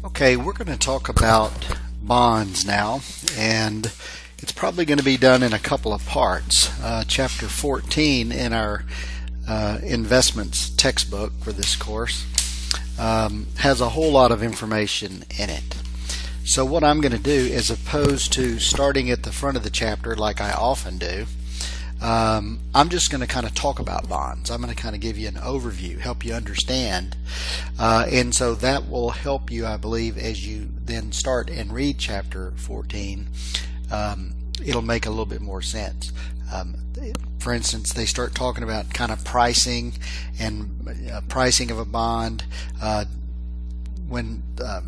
Okay, we're going to talk about bonds now, and it's probably going to be done in a couple of parts. Chapter 14 in our investments textbook for this course has a whole lot of information in it. So what I'm going to do, as opposed to starting at the front of the chapter like I often do, I'm just going to kind of talk about bonds. I'm going to kind of give you an overview, help you understand, and so that will help you, I believe, as you then start and read chapter 14. It'll make a little bit more sense. For instance, they start talking about kind of pricing and pricing of a bond when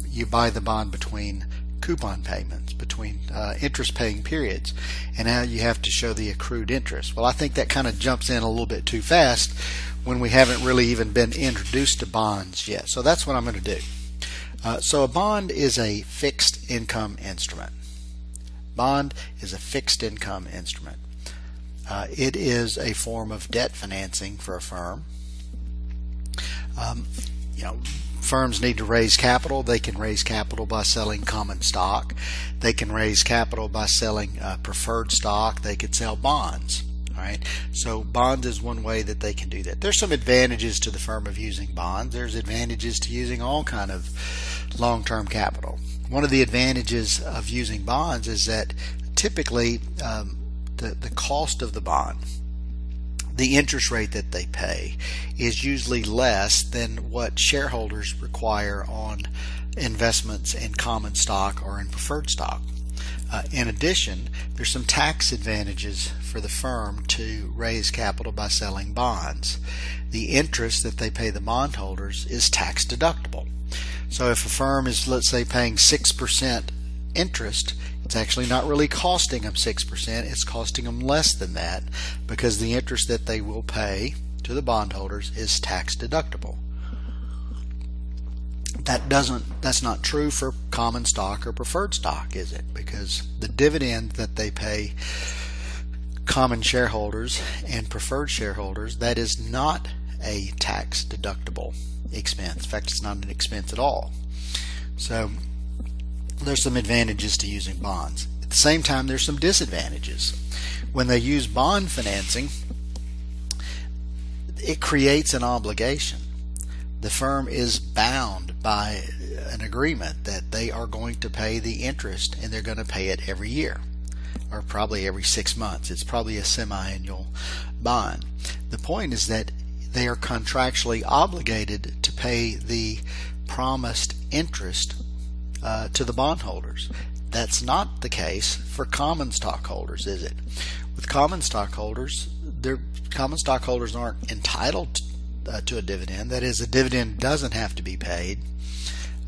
you buy the bond between coupon payments, between interest paying periods, and how you have to show the accrued interest. Well, I think that kind of jumps in a little bit too fast when we haven't really even been introduced to bonds yet. So that's what I'm going to do. So a bond is a fixed income instrument. Bond is a fixed income instrument. It is a form of debt financing for a firm. Firms need to raise capital. They can raise capital by selling common stock. They can raise capital by selling preferred stock. They could sell bonds. All right. So bonds is one way that they can do that. There's some advantages to the firm of using bonds. There's advantages to using all kind of long-term capital. One of the advantages of using bonds is that typically the cost of the bond, the interest rate that they pay, is usually less than what shareholders require on investments in common stock or in preferred stock. In addition, there's some tax advantages for the firm to raise capital by selling bonds. The interest that they pay the bondholders is tax deductible. So if a firm is, let's say, paying 6% interest, it's actually not really costing them 6%, it's costing them less than that, because the interest that they will pay to the bondholders is tax deductible. That's not true for common stock or preferred stock, is it? Because the dividend that they pay common shareholders and preferred shareholders, that is not a tax deductible expense. In fact, it's not an expense at all. So there's some advantages to using bonds. At the same time, there's some disadvantages. When they use bond financing, it creates an obligation. The firm is bound by an agreement that they are going to pay the interest, and they're going to pay it every year, or probably every 6 months. It's probably a semi-annual bond. The point is that they are contractually obligated to pay the promised interest to the bondholders. That's not the case for common stockholders, is it? With common stockholders, common stockholders aren't entitled to a dividend. That is, a dividend doesn't have to be paid.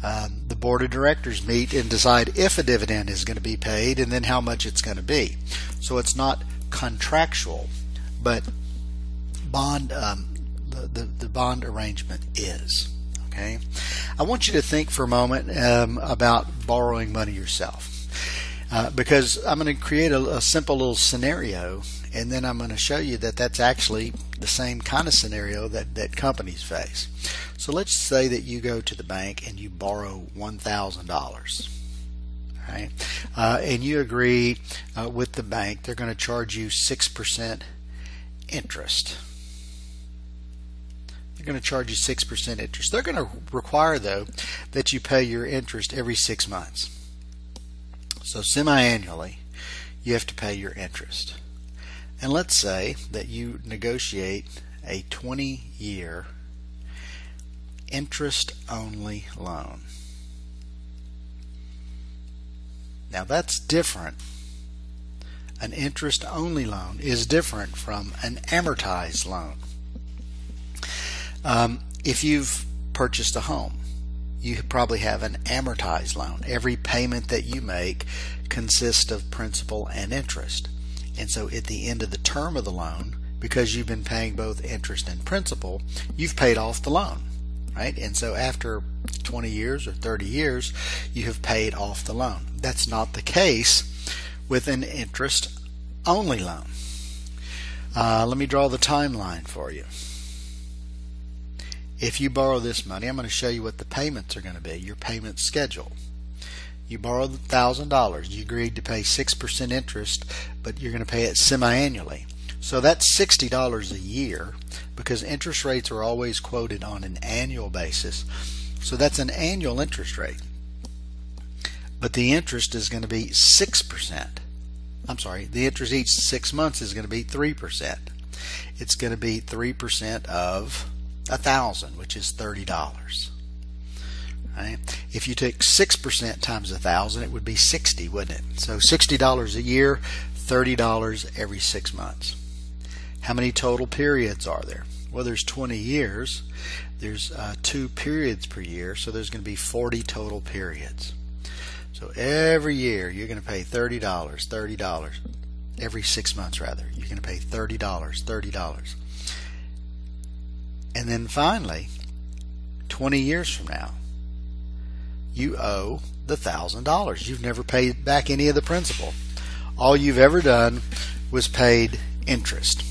The board of directors meet and decide if a dividend is going to be paid and then how much it's going to be. So it's not contractual, but the bond arrangement is. Okay, I want you to think for a moment about borrowing money yourself, because I'm going to create a simple little scenario, and then I'm going to show you that that's actually the same kind of scenario that companies face. So let's say that you go to the bank and you borrow $1,000. Right? And you agree with the bank they're going to charge you 6% interest. They're going to charge you 6% interest. They're going to require, though, that you pay your interest every 6 months. So semi-annually, you have to pay your interest. And let's say that you negotiate a 20-year interest-only loan. Now that's different. An interest-only loan is different from an amortized loan. If you've purchased a home, you probably have an amortized loan. Every payment that you make consists of principal and interest. And so at the end of the term of the loan, because you've been paying both interest and principal, you've paid off the loan, right? And so after 20 years or 30 years, you have paid off the loan. That's not the case with an interest-only loan. Let me draw the timeline for you. if you borrow this money, I'm going to show you what the payments are going to be, your payment schedule. You borrowed $1,000. You agreed to pay 6% interest, but you're going to pay it semi-annually. So that's $60 a year, because interest rates are always quoted on an annual basis. So that's an annual interest rate. But the interest is going to be 6%. I'm sorry, the interest each 6 months is going to be 3%. It's going to be 3% of 1,000, which is $30. Right? If you take 6% times 1,000, it would be 60, wouldn't it? So $60 a year, $30 every 6 months. How many total periods are there? Well, there's 20 years. There's 2 periods per year, so there's going to be 40 total periods. So every year you're going to pay $30. Every 6 months, rather, you're going to pay $30. And then finally, 20 years from now, you owe the $1,000. You've never paid back any of the principal. All you've ever done was paid interest.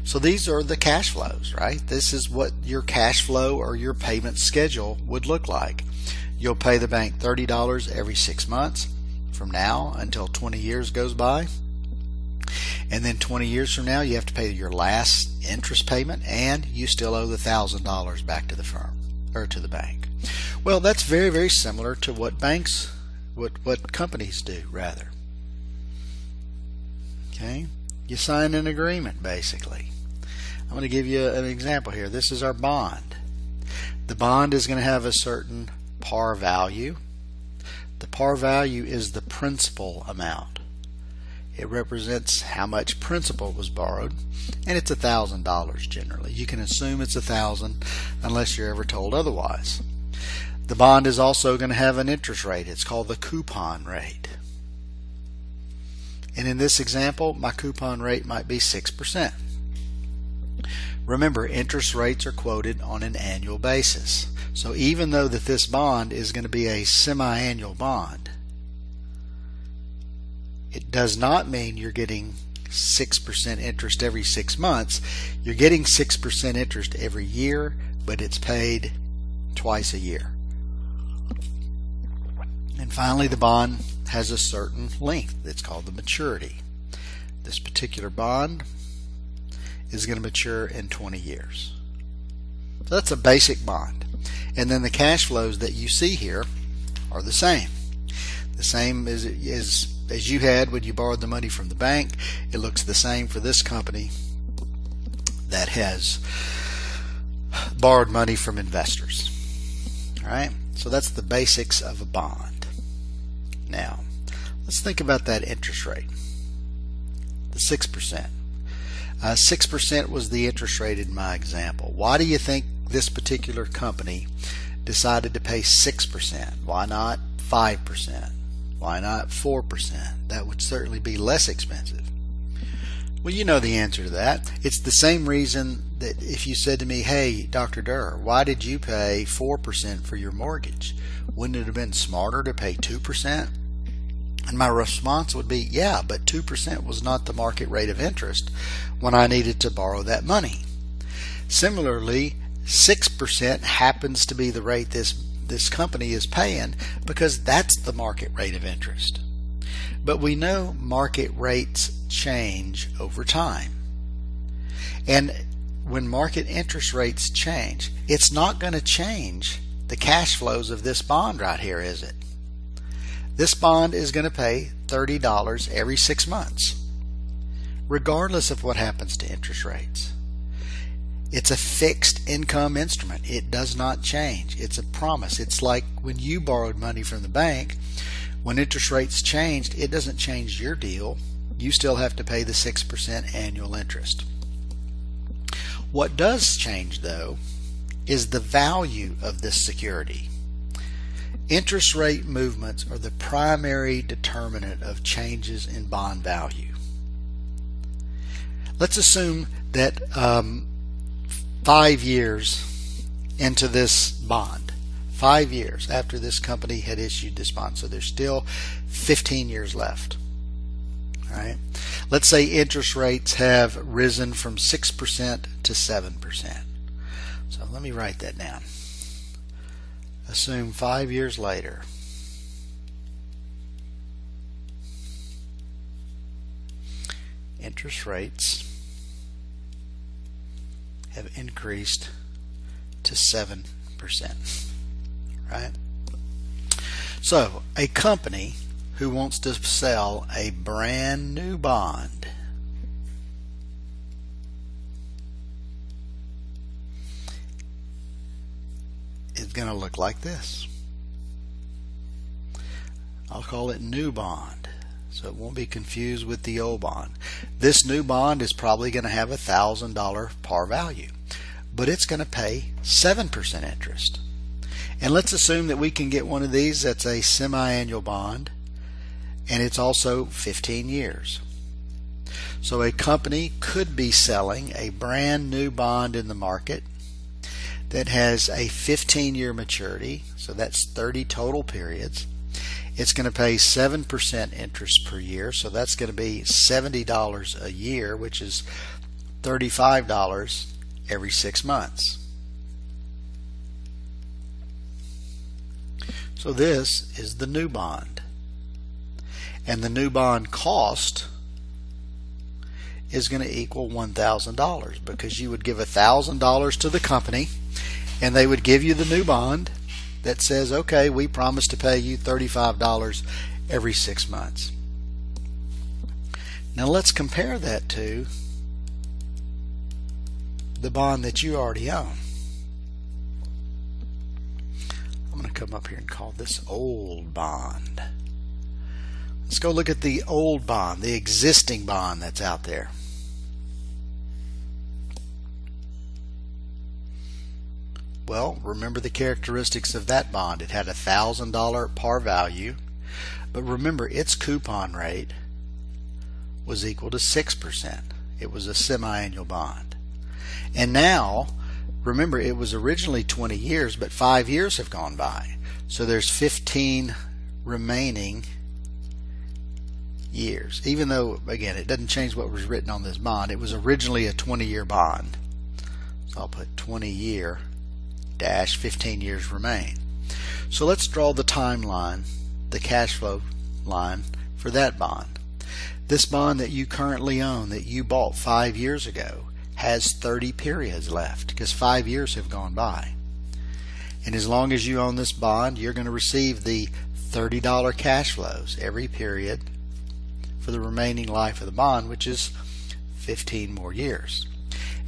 So these are the cash flows, right? This is what your cash flow or your payment schedule would look like. You'll pay the bank $30 every 6 months from now until 20 years goes by. And then 20 years from now, you have to pay your last interest payment, and you still owe the $1,000 back to the firm, or to the bank. Well, that's very, very similar to what banks, what companies do, rather. Okay? You sign an agreement, basically. I'm going to give you an example here. This is our bond. The bond is going to have a certain par value. The par value is the principal amount. It represents how much principal was borrowed, and it's $1,000 generally. You can assume it's $1,000 unless you're ever told otherwise. The bond is also going to have an interest rate. It's called the coupon rate. And in this example, my coupon rate might be 6%. Remember, interest rates are quoted on an annual basis. So even though that this bond is going to be a semi-annual bond, it does not mean you're getting 6% interest every 6 months. You're getting 6% interest every year, but it's paid twice a year. And finally, the bond has a certain length. It's called the maturity. This particular bond is going to mature in 20 years. So that's a basic bond. And then the cash flows that you see here are the same. The same as you had when you borrowed the money from the bank. It looks the same for this company that has borrowed money from investors. All right? So that's the basics of a bond. Now, let's think about that interest rate. The 6%. 6% was the interest rate in my example. Why do you think this particular company decided to pay 6%? Why not 5%? Why not 4%? That would certainly be less expensive. Well, you know the answer to that. It's the same reason that if you said to me, hey, Dr. Durr, why did you pay 4% for your mortgage? Wouldn't it have been smarter to pay 2%? And my response would be, yeah, but 2% was not the market rate of interest when I needed to borrow that money. Similarly, 6% happens to be the rate this company is paying because that's the market rate of interest. But we know market rates change over time. And when market interest rates change, it's not going to change the cash flows of this bond right here, is it? This bond is going to pay $30 every 6 months, regardless of what happens to interest rates. It's a fixed income instrument. It does not change. It's a promise. It's like when you borrowed money from the bank. When interest rates changed, it doesn't change your deal. You still have to pay the 6% annual interest. What does change, though, is the value of this security. Interest rate movements are the primary determinant of changes in bond value. Let's assume that 5 years into this bond, 5 years after this company had issued this bond, so there's still 15 years left. All right. Let's say interest rates have risen from 6% to 7%. So let me write that down. Assume 5 years later, interest rates have increased to 7%, right? So a company who wants to sell a brand new bond is going to look like this. I'll call it new bond, so it won't be confused with the old bond. This new bond is probably going to have $1,000 par value, but it's going to pay 7% interest. And let's assume that we can get one of these that's a semi-annual bond, and it's also 15 years. So a company could be selling a brand new bond in the market that has a 15-year maturity, so that's 30 total periods. It's going to pay 7% interest per year, so that's going to be $70 a year, which is $35 every 6 months. So this is the new bond. And the new bond cost is going to equal $1,000, because you would give $1,000 to the company and they would give you the new bond that says, okay, we promise to pay you $35 every 6 months. Now let's compare that to the bond that you already own. I'm going to come up here and call this old bond. Let's go look at the old bond, the existing bond that's out there. Well, remember the characteristics of that bond. It had $1,000 par value, but remember its coupon rate was equal to 6%. It was a semi-annual bond. And now, remember, it was originally 20 years, but 5 years have gone by. So there's 15 remaining years. Even though, again, it doesn't change what was written on this bond. It was originally a 20-year bond. So I'll put 20-year dash 15 years remain. So let's draw the timeline, the cash flow line for that bond. This bond that you currently own, that you bought 5 years ago, has 30 periods left, because 5 years have gone by. And as long as you own this bond, you're going to receive the $30 cash flows every period for the remaining life of the bond, which is 15 more years.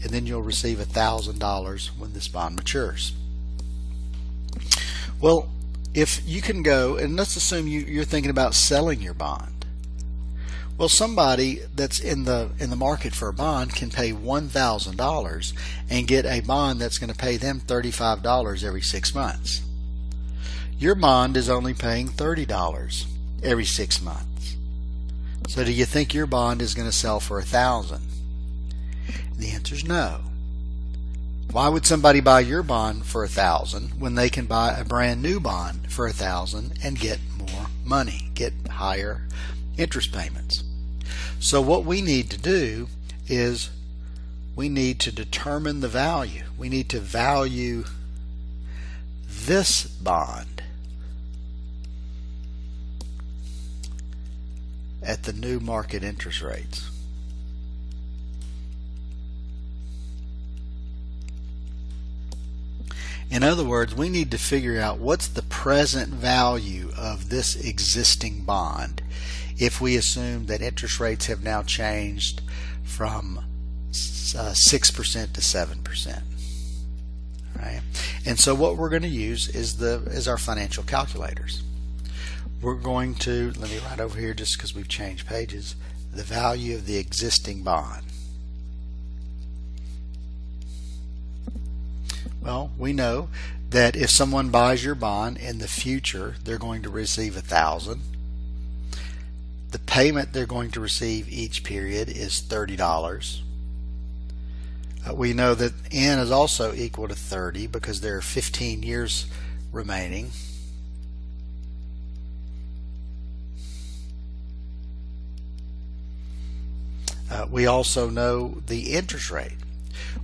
And then you'll receive $1,000 when this bond matures. Well, if you can go, and let's assume you're thinking about selling your bond. Well, somebody that's in the market for a bond can pay $1,000 and get a bond that's going to pay them $35 every 6 months. Your bond is only paying $30 every 6 months. So do you think your bond is going to sell for $1,000? The answer is no. Why would somebody buy your bond for $1,000 when they can buy a brand new bond for $1,000 and get more money, get higher interest payments? So what we need to do is we need to determine the value. We need to value this bond at the new market interest rates. In other words, we need to figure out what's the present value of this existing bond if we assume that interest rates have now changed from 6% to 7%. Right? And so what we're going to use is our financial calculators. We're going to, let me write over here just because we've changed pages, the value of the existing bond. Well, we know that if someone buys your bond in the future, they're going to receive $1,000. The payment they're going to receive each period is $30. We know that N is also equal to 30 because there are 15 years remaining. We also know the interest rate.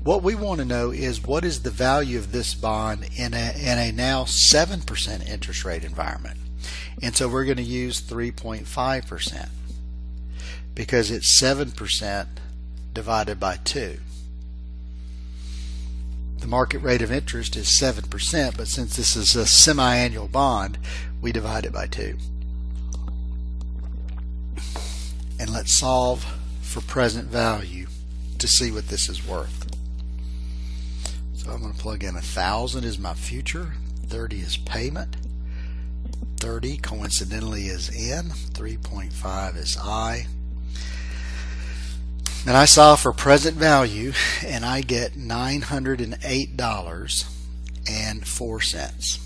What we want to know is what is the value of this bond in a now 7% interest rate environment. And so we're going to use 3.5% because it's 7% divided by 2. The market rate of interest is 7%, but since this is a semi-annual bond, we divide it by 2. And let's solve for present value to see what this is worth. So I'm going to plug in 1,000 is my future, 30 is payment, 30 coincidentally is N, 3.5 is I. And I solve for present value and I get $908.04.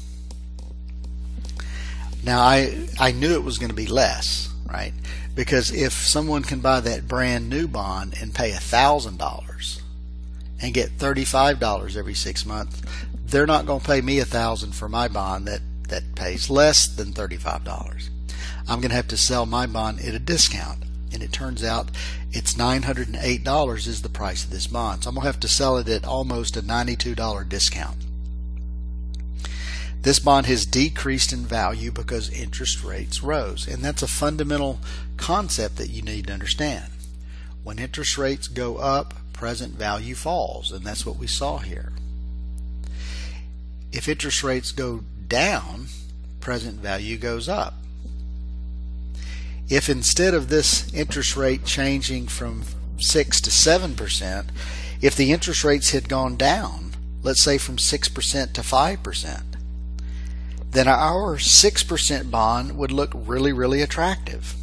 Now I knew it was going to be less, right? Because if someone can buy that brand new bond and pay $1,000 and get $35 every 6 months, they're not going to pay me $1,000 for my bond that pays less than $35. I'm going to have to sell my bond at a discount, and it turns out it's $908 is the price of this bond. So I'm going to have to sell it at almost a $92 discount. This bond has decreased in value because interest rates rose, and that's a fundamental concept that you need to understand. When interest rates go up, present value falls, and that's what we saw here. If interest rates go down, present value goes up. If instead of this interest rate changing from 6 to 7%, if the interest rates had gone down, let's say from 6% to 5%, then our 6% bond would look really, really attractive,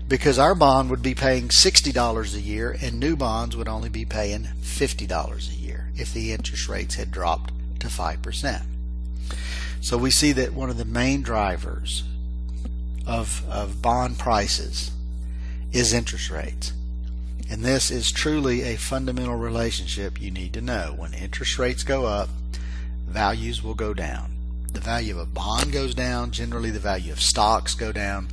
because our bond would be paying $60 a year and new bonds would only be paying $50 a year if the interest rates had dropped to 5%. So we see that one of the main drivers of bond prices is interest rates. And this is truly a fundamental relationship you need to know. When interest rates go up, values will go down. The value of a bond goes down. Generally, the value of stocks go down.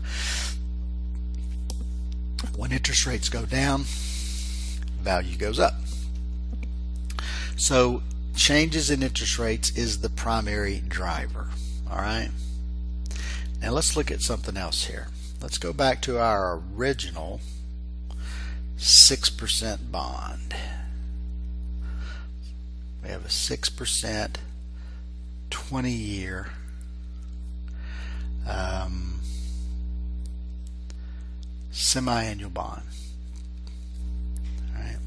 When interest rates go down, value goes up. So changes in interest rates is the primary driver. All right. Now let's look at something else here. Let's go back to our original 6% bond. We have a 6% 20-year semi-annual bond. All right.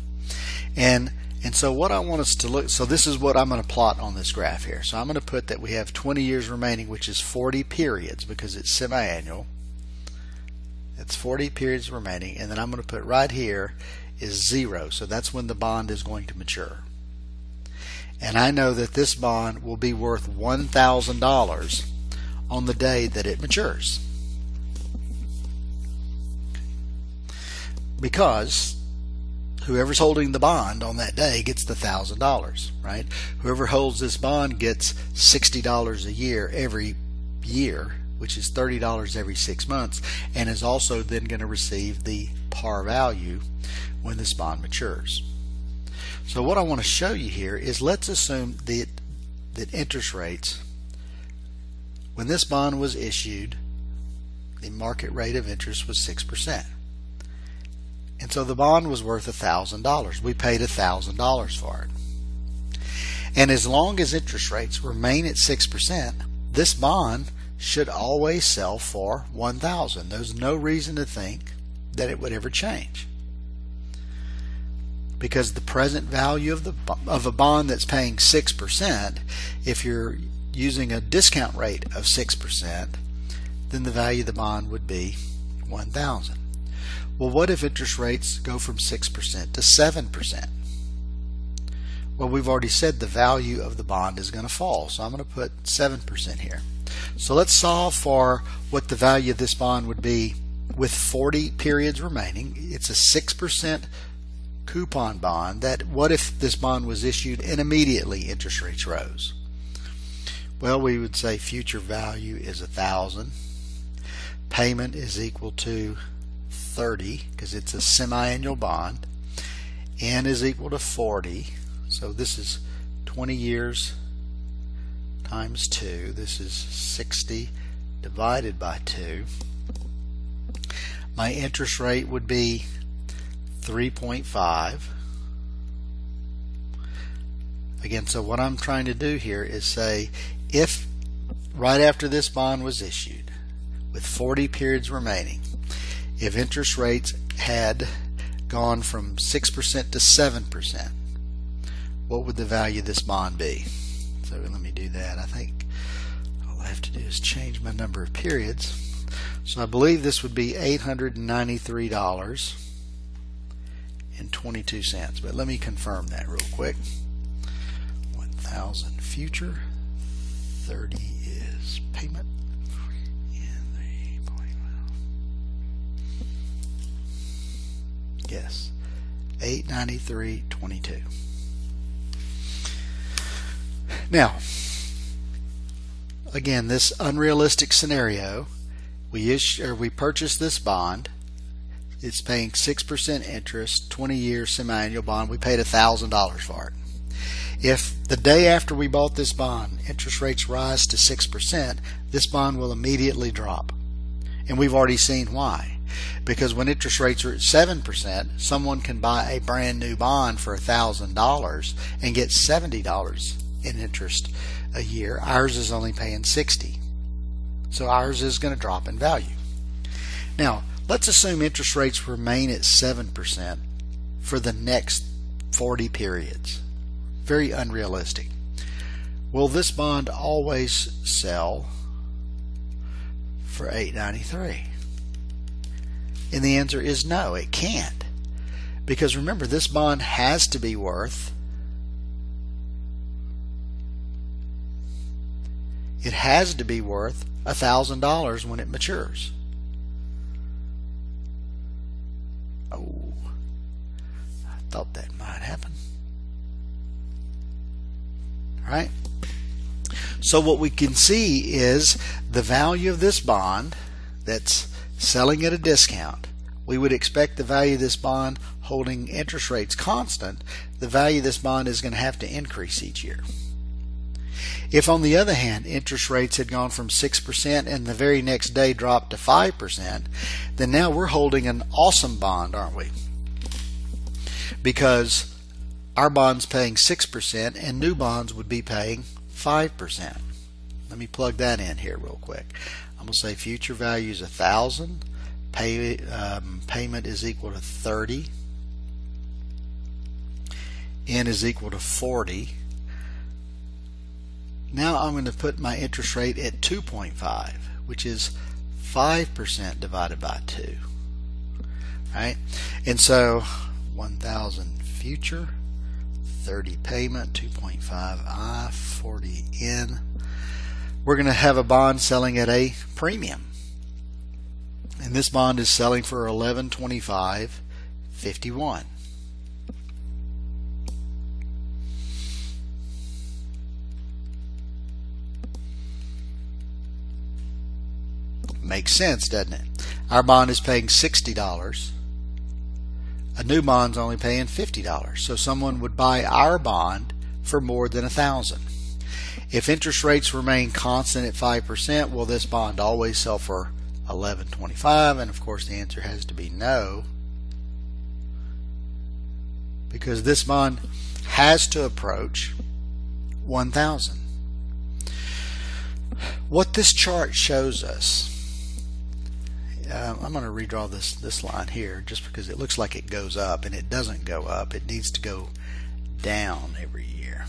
And so what I want us to look, so this is what I'm going to plot on this graph here. So I'm going to put that we have 20 years remaining, which is 40 periods because it's semi-annual. It's 40 periods remaining, and then I'm going to put right here is 0. So that's when the bond is going to mature. And I know that this bond will be worth $1,000 on the day that it matures, because whoever's holding the bond on that day gets the $1,000, right? Whoever holds this bond gets $60 a year every year, which is $30 every 6 months, and is also then going to receive the par value when this bond matures. So what I want to show you here is, let's assume that interest rates, when this bond was issued, the market rate of interest was 6%. And so the bond was worth $1,000. We paid $1,000 for it. And as long as interest rates remain at 6%, this bond should always sell for $1,000. There's no reason to think that it would ever change, because the present value of a bond that's paying 6%, if you're using a discount rate of 6%, then the value of the bond would be $1,000. Well, what if interest rates go from 6% to 7%? Well, we've already said the value of the bond is going to fall, so I'm going to put 7% here. So let's solve for what the value of this bond would be with 40 periods remaining. It's a 6% coupon bond. What if this bond was issued and immediately interest rates rose? Well, we would say future value is 1,000. Payment is equal to 30 because it's a semi-annual bond. N is equal to 40. So this is 20 years times 2. This is 60 divided by 2. My interest rate would be 3.5. Again, so what I'm trying to do here is say, if right after this bond was issued with 40 periods remaining, if interest rates had gone from 6% to 7%, what would the value of this bond be? So let me do that. I think all I have to do is change my number of periods. So I believe this would be $893.22. But let me confirm that real quick. 1,000 future, 30 is payment, and 3.5. Yes, $893.22. Now, again, this unrealistic scenario, we purchase this bond. It's paying 6% interest, 20-year semi-annual bond. We paid $1,000 for it. If the day after we bought this bond, interest rates rise to 6%, this bond will immediately drop. And we've already seen why. Because when interest rates are at 7%, someone can buy a brand new bond for $1,000 and get $70 in interest a year. Ours is only paying $60. So ours is going to drop in value. Now, let's assume interest rates remain at 7% for the next 40 periods. Very unrealistic. Will this bond always sell for $893? And the answer is no, it can't. Because remember, this bond has to be worth $1,000 when it matures. Oh, I thought that might happen. All right. So what we can see is the value of this bond that's selling at a discount. We would expect the value of this bond holding interest rates constant. The value of this bond is going to have to increase each year. If, on the other hand, interest rates had gone from 6% and the very next day dropped to 5%, then now we're holding an awesome bond, aren't we? Because our bond's paying 6% and new bonds would be paying 5%. Let me plug that in here real quick. I'm going to say future value is 1,000. Payment is equal to 30. N is equal to 40. Now I'm going to put my interest rate at 2.5, which is 5% divided by 2. Right? And so 1,000 future, 30 payment, 2.5 I, 40 N. We're going to have a bond selling at a premium. And this bond is selling for $1125.51. Makes sense, doesn't it? Our bond is paying $60. A new bond's only paying $50. So someone would buy our bond for more than $1,000. If interest rates remain constant at 5%, will this bond always sell for $11.25? And of course the answer has to be no, because this bond has to approach $1,000. What this chart shows us, I'm going to redraw this line here just because it looks like it goes up, and it doesn't go up. It needs to go down every year.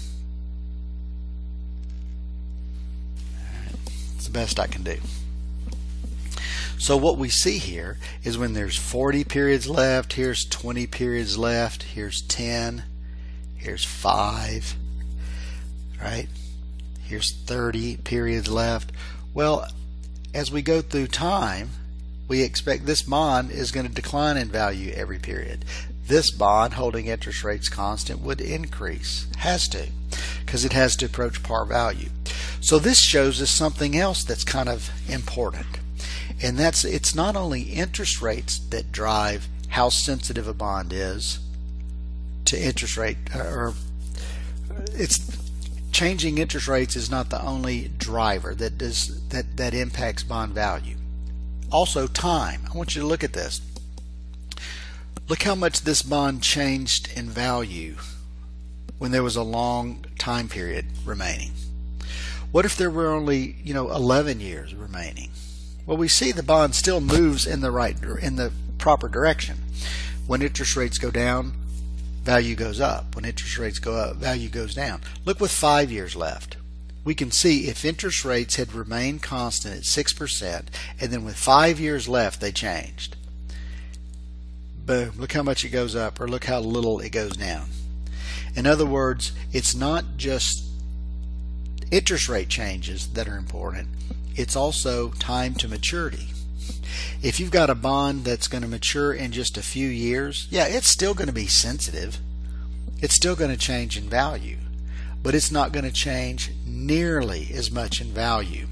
Alright, it's the best I can do. So what we see here is when there's 40 periods left, here's 20 periods left, here's 10, here's 5, right? Here's 30 periods left. Well, as we go through time, we expect this bond is going to decline in value every period. This bond, holding interest rates constant, would increase. Has to, because it has to approach par value. So this shows us something else that's kind of important. And that's, it's not only interest rates that drive how sensitive a bond is to interest rate, or it's changing interest rates is not the only driver that impacts bond value. Also, time. I want you to look at this. Look how much this bond changed in value when there was a long time period remaining. What if there were only 11 years remaining? Well, we see the bond still moves in the proper direction. When interest rates go down, value goes up. When interest rates go up, value goes down. Look with 5 years left. We can see if interest rates had remained constant at 6%, and then with 5 years left they changed. Boom, look how much it goes up, or look how little it goes down. In other words, it's not just interest rate changes that are important, it's also time to maturity. If you've got a bond that's going to mature in just a few years, yeah, it's still going to be sensitive. It's still going to change in value, but it's not going to change nearly as much in value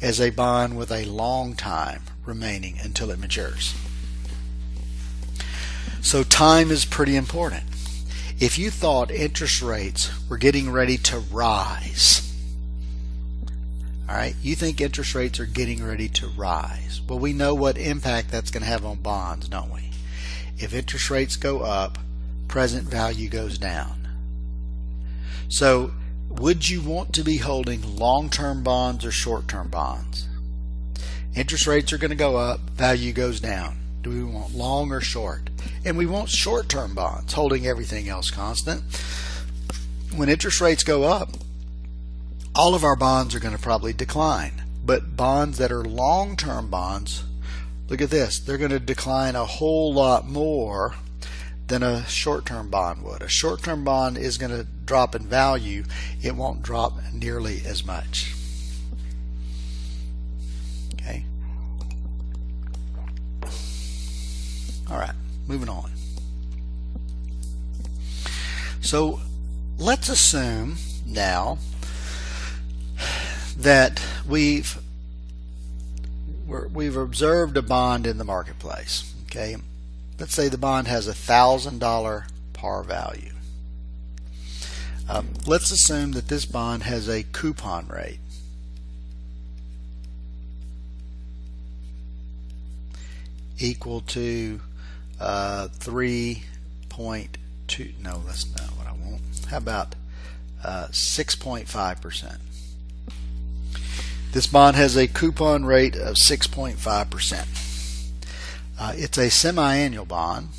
as a bond with a long time remaining until it matures. So time is pretty important. If you thought interest rates were getting ready to rise, all right, you think interest rates are getting ready to rise. Well, we know what impact that's going to have on bonds, don't we? If interest rates go up, present value goes down. So, would you want to be holding long-term bonds or short-term bonds? Interest rates are going to go up, value goes down. Do we want long or short? And we want short-term bonds, holding everything else constant. When interest rates go up, all of our bonds are going to probably decline. But bonds that are long-term bonds, look at this, they're going to decline a whole lot more than a short-term bond would. A short-term bond is going to drop in value. It won't drop nearly as much. Okay. All right, moving on. So let's assume now that we've observed a bond in the marketplace. Okay, let's say the bond has $1,000 par value. Let's assume that this bond has a coupon rate equal to 3.2. No, that's not what I want. How about 6.5%? This bond has a coupon rate of 6.5%. It's a semi-annual bond,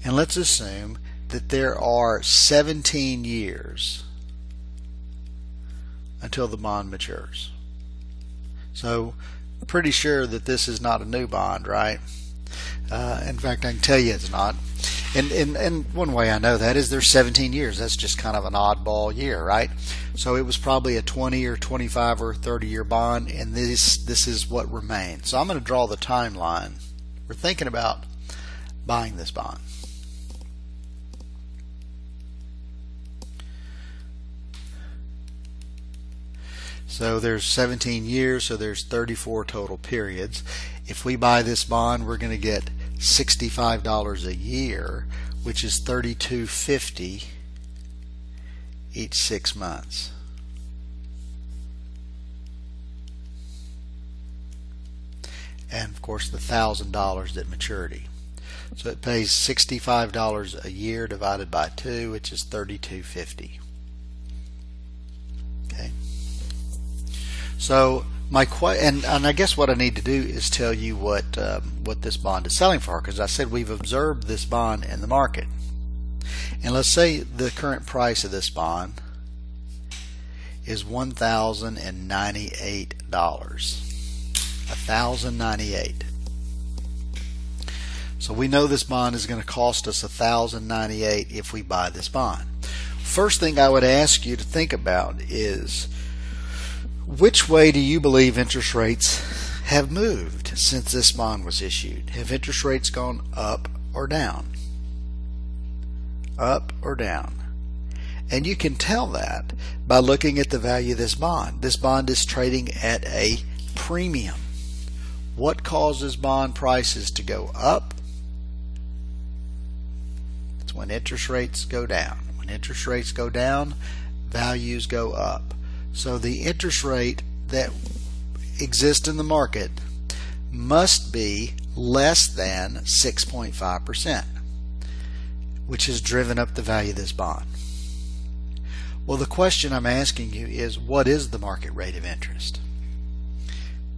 and let's assume that there are 17 years until the bond matures. So, pretty sure that this is not a new bond, right? In fact, I can tell you it's not. And one way I know that is there's 17 years. That's just kind of an oddball year, right? So it was probably a 20 or 25 or 30 year bond, and this is what remains. So I'm going to draw the timeline. We're thinking about buying this bond. So there's 17 years, so there's 34 total periods. If we buy this bond, we're going to get $65 a year, which is $32.50 each 6 months. And of course the $1,000 at maturity. So it pays $65 a year divided by 2, which is $32.50. Okay. So and I guess what I need to do is tell you what this bond is selling for, because I said we've observed this bond in the market. And let's say the current price of this bond is $1,098. $1,098. So we know this bond is going to cost us $1,098 if we buy this bond. First thing I would ask you to think about is, which way do you believe interest rates have moved since this bond was issued? Have interest rates gone up or down? Up or down? And you can tell that by looking at the value of this bond. This bond is trading at a premium. What causes bond prices to go up? It's when interest rates go down. When interest rates go down, values go up. So the interest rate that exists in the market must be less than 6.5%, which has driven up the value of this bond. Well, the question I'm asking you is, what is the market rate of interest?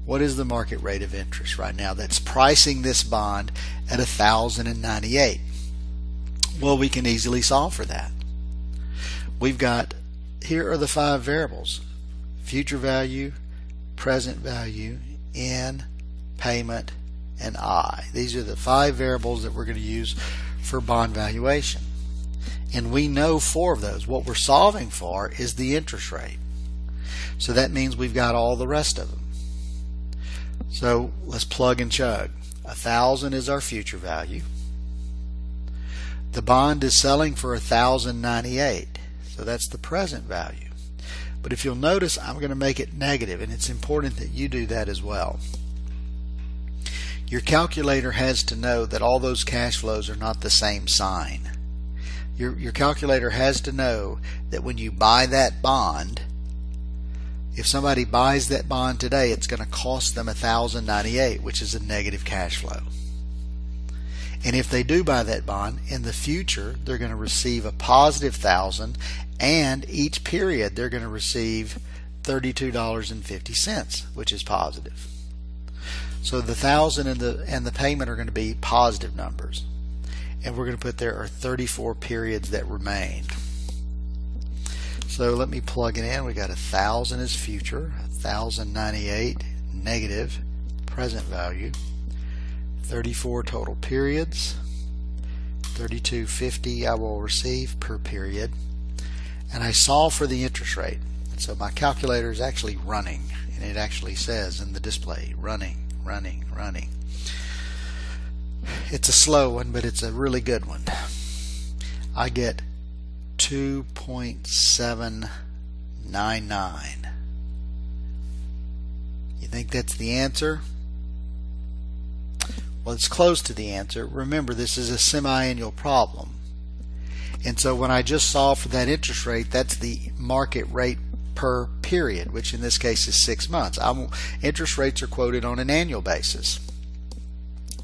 What is the market rate of interest right now that's pricing this bond at 1,098? Well, we can easily solve for that. We've got, here are the 5 variables: future value, present value, N, payment, and I. These are the 5 variables that we're going to use for bond valuation. And we know 4 of those. What we're solving for is the interest rate. So that means we've got all the rest of them. So let's plug and chug. 1,000 is our future value. The bond is selling for 1,098. So that's the present value. But if you'll notice, I'm going to make it negative, and it's important that you do that as well. Your calculator has to know that all those cash flows are not the same sign. Your calculator has to know that when you buy that bond, if somebody buys that bond today, it's going to cost them 1,098, which is a negative cash flow. And if they do buy that bond, in the future, they're going to receive a positive 1,000, and each period they're going to receive $32.50, which is positive. So the 1,000 and the payment are going to be positive numbers. And we're going to put there are 34 periods that remain. So let me plug it in. We got 1,000 is future, 1,098 negative present value, 34 total periods, 32.50 I will receive per period, and I solve for the interest rate. And so my calculator is actually running, and it actually says in the display running. It's a slow one, but it's a really good one. I get 2.799. You think that's the answer? Well, it's close to the answer. Remember, this is a semi-annual problem. And so when I just solve for that interest rate, that's the market rate per period, which in this case is 6 months. Interest rates are quoted on an annual basis.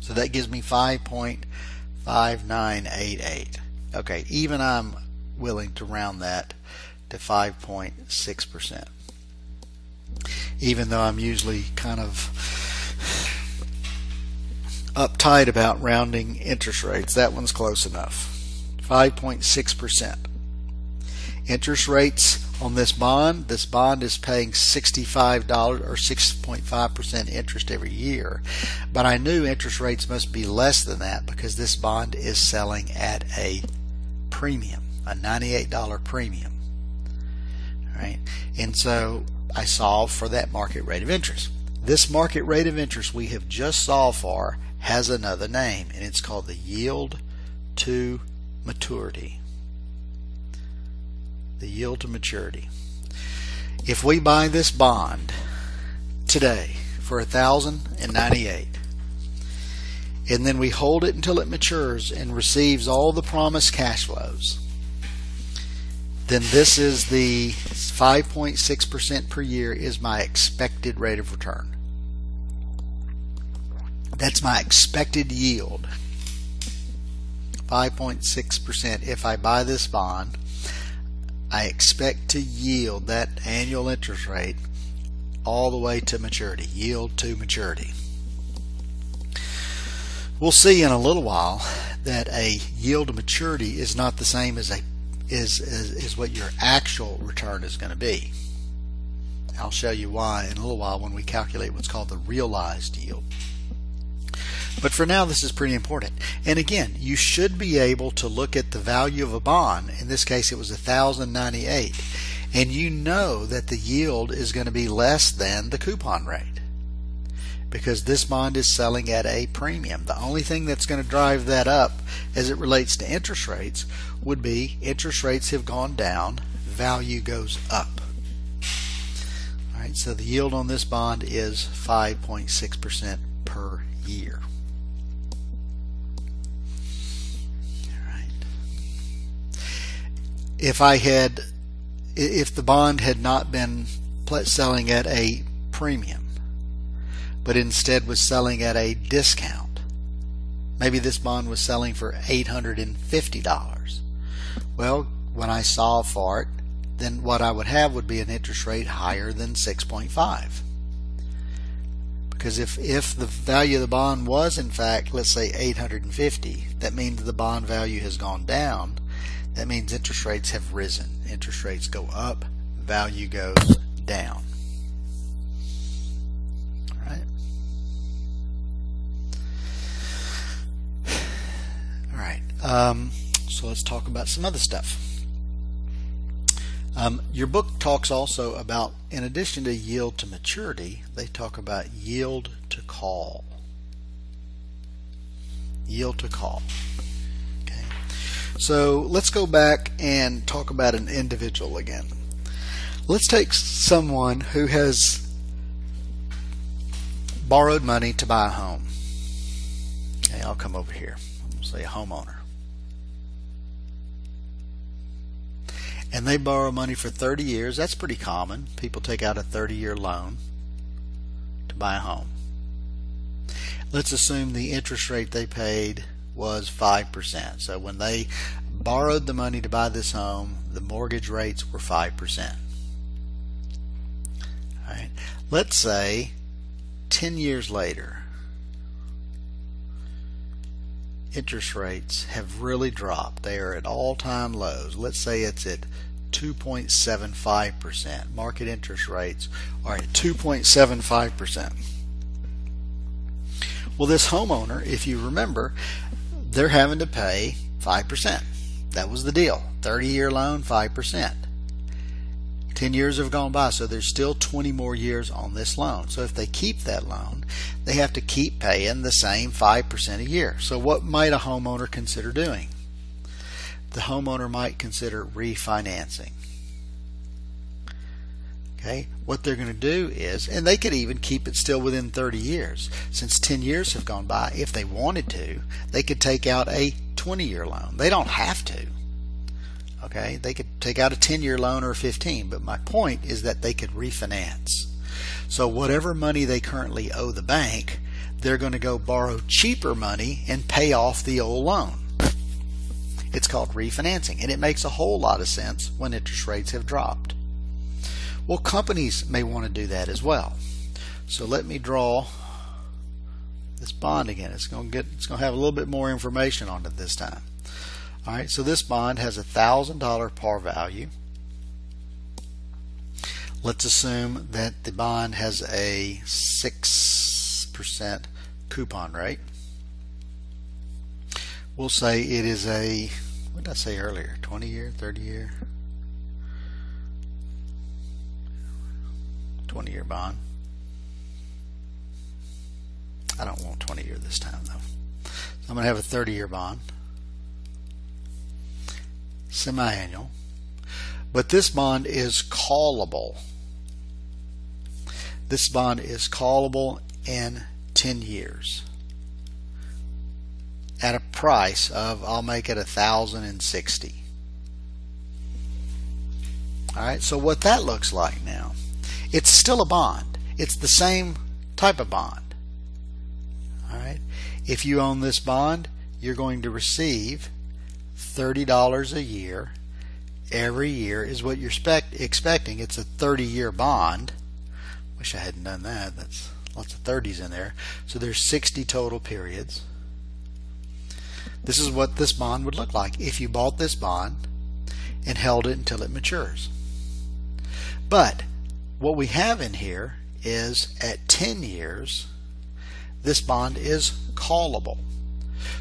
So that gives me 5.5988. Okay, even I'm willing to round that to 5.6%. Even though I'm usually kind of uptight about rounding interest rates, that one's close enough. 5.6%. Interest rates on this bond is paying $65 or 6.5% interest every year. But I knew interest rates must be less than that because this bond is selling at a premium, a $98 premium. All right? And so I solved for that market rate of interest. This market rate of interest we have just solved for has another name, and it's called the yield to maturity. The yield to maturity. If we buy this bond today for 1,098, and then we hold it until it matures and receives all the promised cash flows, then this is the 5.6% per year is my expected rate of return. That's my expected yield. 5.6%. If I buy this bond, I expect to yield that annual interest rate all the way to maturity. Yield to maturity. We'll see in a little while that a yield to maturity is not the same as what your actual return is going to be. I'll show you why in a little while when we calculate what's called the realized yield. But for now, this is pretty important. And again, you should be able to look at the value of a bond. In this case, it was 1,098. And you know that the yield is going to be less than the coupon rate because this bond is selling at a premium. The only thing that's going to drive that up as it relates to interest rates would be interest rates have gone down, value goes up. All right, so the yield on this bond is 5.6% per year. if the bond had not been selling at a premium, but instead was selling at a discount, maybe this bond was selling for $850. Well, when I solve for it, then what I would have would be an interest rate higher than 6.5. Because if the value of the bond was in fact, let's say 850, that means the bond value has gone down. That means interest rates have risen. Interest rates go up, value goes down. All right. All right. So let's talk about some other stuff. Your book talks also about, in addition to yield to maturity, they talk about yield to call. Yield to call. Okay. So let's go back and talk about an individual again. Let's take someone who has borrowed money to buy a home. Okay, I'll come over here. I'm going to say a homeowner. And they borrow money for 30 years. That's pretty common. People take out a 30-year loan to buy a home. Let's assume the interest rate they paid was 5%. So when they borrowed the money to buy this home, the mortgage rates were 5%. All right. Let's say 10 years later, interest rates have really dropped. They are at all-time lows. Let's say it's at 2.75%. Market interest rates are at 2.75%. Well, this homeowner, if you remember, they're having to pay 5%. That was the deal. 30-year loan, 5%. 10 years have gone by, so there's still 20 more years on this loan. So if they keep that loan, they have to keep paying the same 5% a year. So what might a homeowner consider doing? The homeowner might consider refinancing. Okay, what they're going to do is, and they could even keep it still within 30 years. Since 10 years have gone by, if they wanted to, they could take out a 20-year loan. They don't have to. Okay, they could take out a 10-year loan or 15, but my point is that they could refinance. So whatever money they currently owe the bank, they're going to go borrow cheaper money and pay off the old loan. It's called refinancing, and it makes a whole lot of sense when interest rates have dropped. Well, companies may want to do that as well. So let me draw this bond again. It's going to have a little bit more information on it this time. All right, so this bond has a $1,000 par value. Let's assume that the bond has a 6% coupon rate. We'll say it is a, what did I say earlier, 20-year, 30-year? 20-year bond. I don't want 20-year this time though. So I'm going to have a 30-year bond. Semi-annual, but this bond is callable. This bond is callable in 10 years at a price of, I'll make it $1,060. All right, so what that looks like now, it's still a bond. It's the same type of bond. All right, if you own this bond, you're going to receive $30 a year. Every year is what you're expecting. It's a 30-year bond. Wish I hadn't done that. That's lots of 30s in there. So there's 60 total periods. This is what this bond would look like if you bought this bond and held it until it matures. But what we have in here is at 10 years, this bond is callable.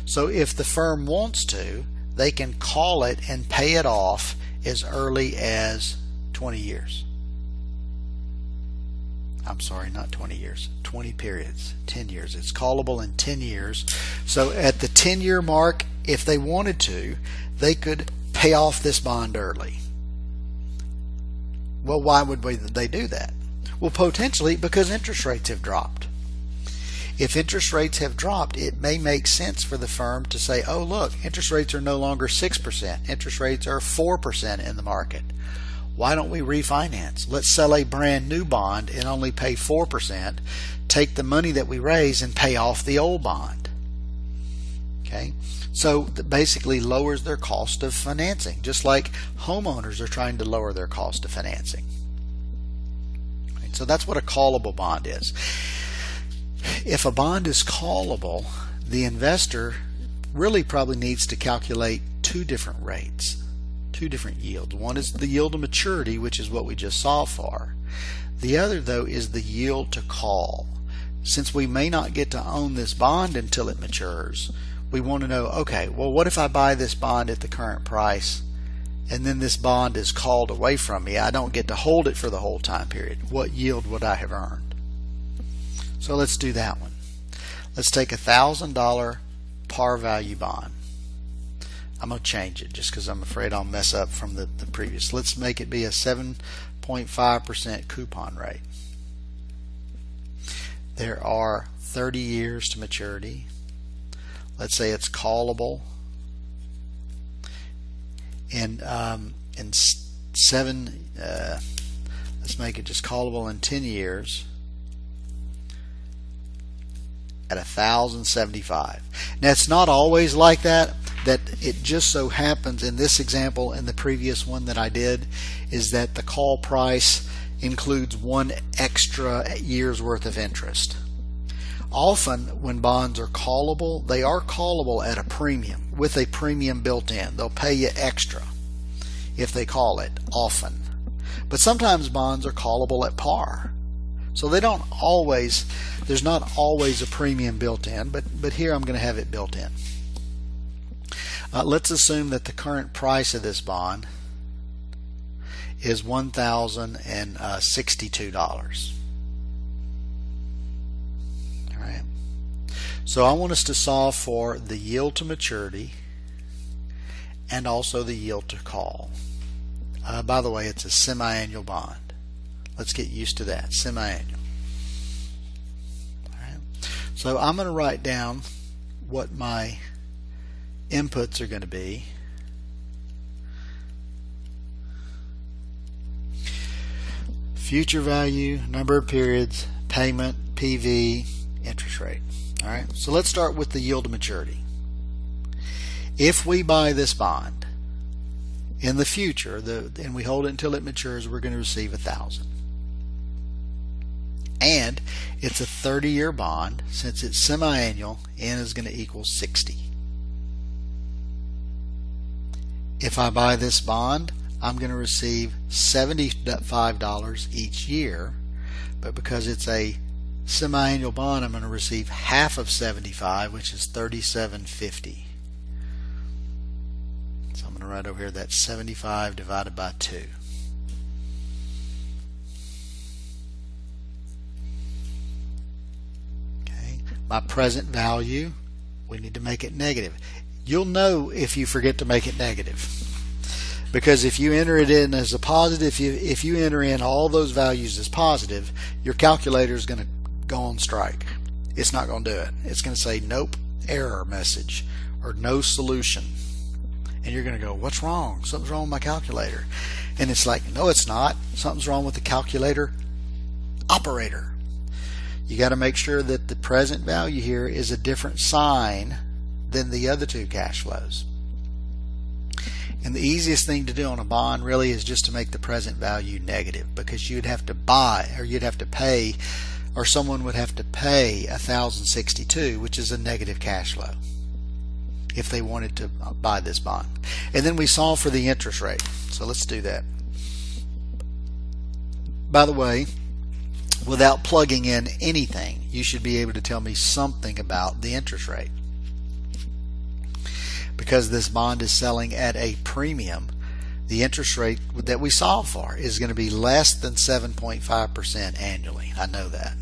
So if the firm wants to, they can call it and pay it off as early as 20 years. I'm sorry, not 20 years, 20 periods, 10 years. It's callable in 10 years. So at the 10-year mark, if they wanted to, they could pay off this bond early. Well, why would they do that? Well, potentially because interest rates have dropped. If interest rates have dropped, it may make sense for the firm to say, oh look, interest rates are no longer 6%, interest rates are 4% in the market. Why don't we refinance? Let's sell a brand new bond and only pay 4%, take the money that we raise and pay off the old bond. Okay, so that basically lowers their cost of financing, just like homeowners are trying to lower their cost of financing. Right, so that's what a callable bond is. If a bond is callable, the investor really probably needs to calculate two different rates, two different yields. One is the yield to maturity, which is what we just saw for. The other, though, is the yield to call. Since we may not get to own this bond until it matures, we want to know, okay, well, what if I buy this bond at the current price and then this bond is called away from me? I don't get to hold it for the whole time period. What yield would I have earned? So let's do that one. Let's take $1,000 par value bond. I'm going to change it just because I'm afraid I'll mess up from the previous. Let's make it be a 7.5% coupon rate. There are 30 years to maturity. Let's say it's callable in let's make it just callable in 10 years at $1,075. Now it's not always like that. That it just so happens in this example and the previous one that I did is that the call price includes 1 extra year's worth of interest. Often when bonds are callable, they are callable at a premium with a premium built in. They'll pay you extra if they call it, often. But sometimes bonds are callable at par. So they don't always, there's not always a premium built in, but here I'm going to have it built in. Let's assume that the current price of this bond is $1,062. All right. So I want us to solve for the yield to maturity and also the yield to call. By the way, it's a semi-annual bond. Let's get used to that, semi-annual. All right. So I'm going to write down what my inputs are going to be. Future value, number of periods, payment, PV, interest rate. All right. So let's start with the yield to maturity. If we buy this bond in the future, and we hold it until it matures, we're going to receive $1,000. And it's a 30-year bond. Since it's semi-annual, N is going to equal 60. If I buy this bond, I'm going to receive $75 each year, but because it's a semi-annual bond, I'm going to receive half of 75, which is $37.50. So I'm going to write over here that 75 divided by 2. Okay, my present value, we need to make it negative. You'll know if you forget to make it negative, because if you enter it in as a positive, if you enter in all those values as positive, your calculator is going to go on strike. It's not going to do it. It's going to say nope, error message, or no solution, and you're going to go, what's wrong? Something's wrong with my calculator. And it's like, no, it's not. Something's wrong with the calculator operator. You got to make sure that the present value here is a different sign than the other two cash flows. And the easiest thing to do on a bond really is just to make the present value negative, because you'd have to buy, or you'd have to pay, or someone would have to pay $1,062, which is a negative cash flow, if they wanted to buy this bond. And then we solve for the interest rate. So let's do that. By the way, without plugging in anything, you should be able to tell me something about the interest rate. Because this bond is selling at a premium, the interest rate that we solve for is going to be less than 7.5% annually. I know that.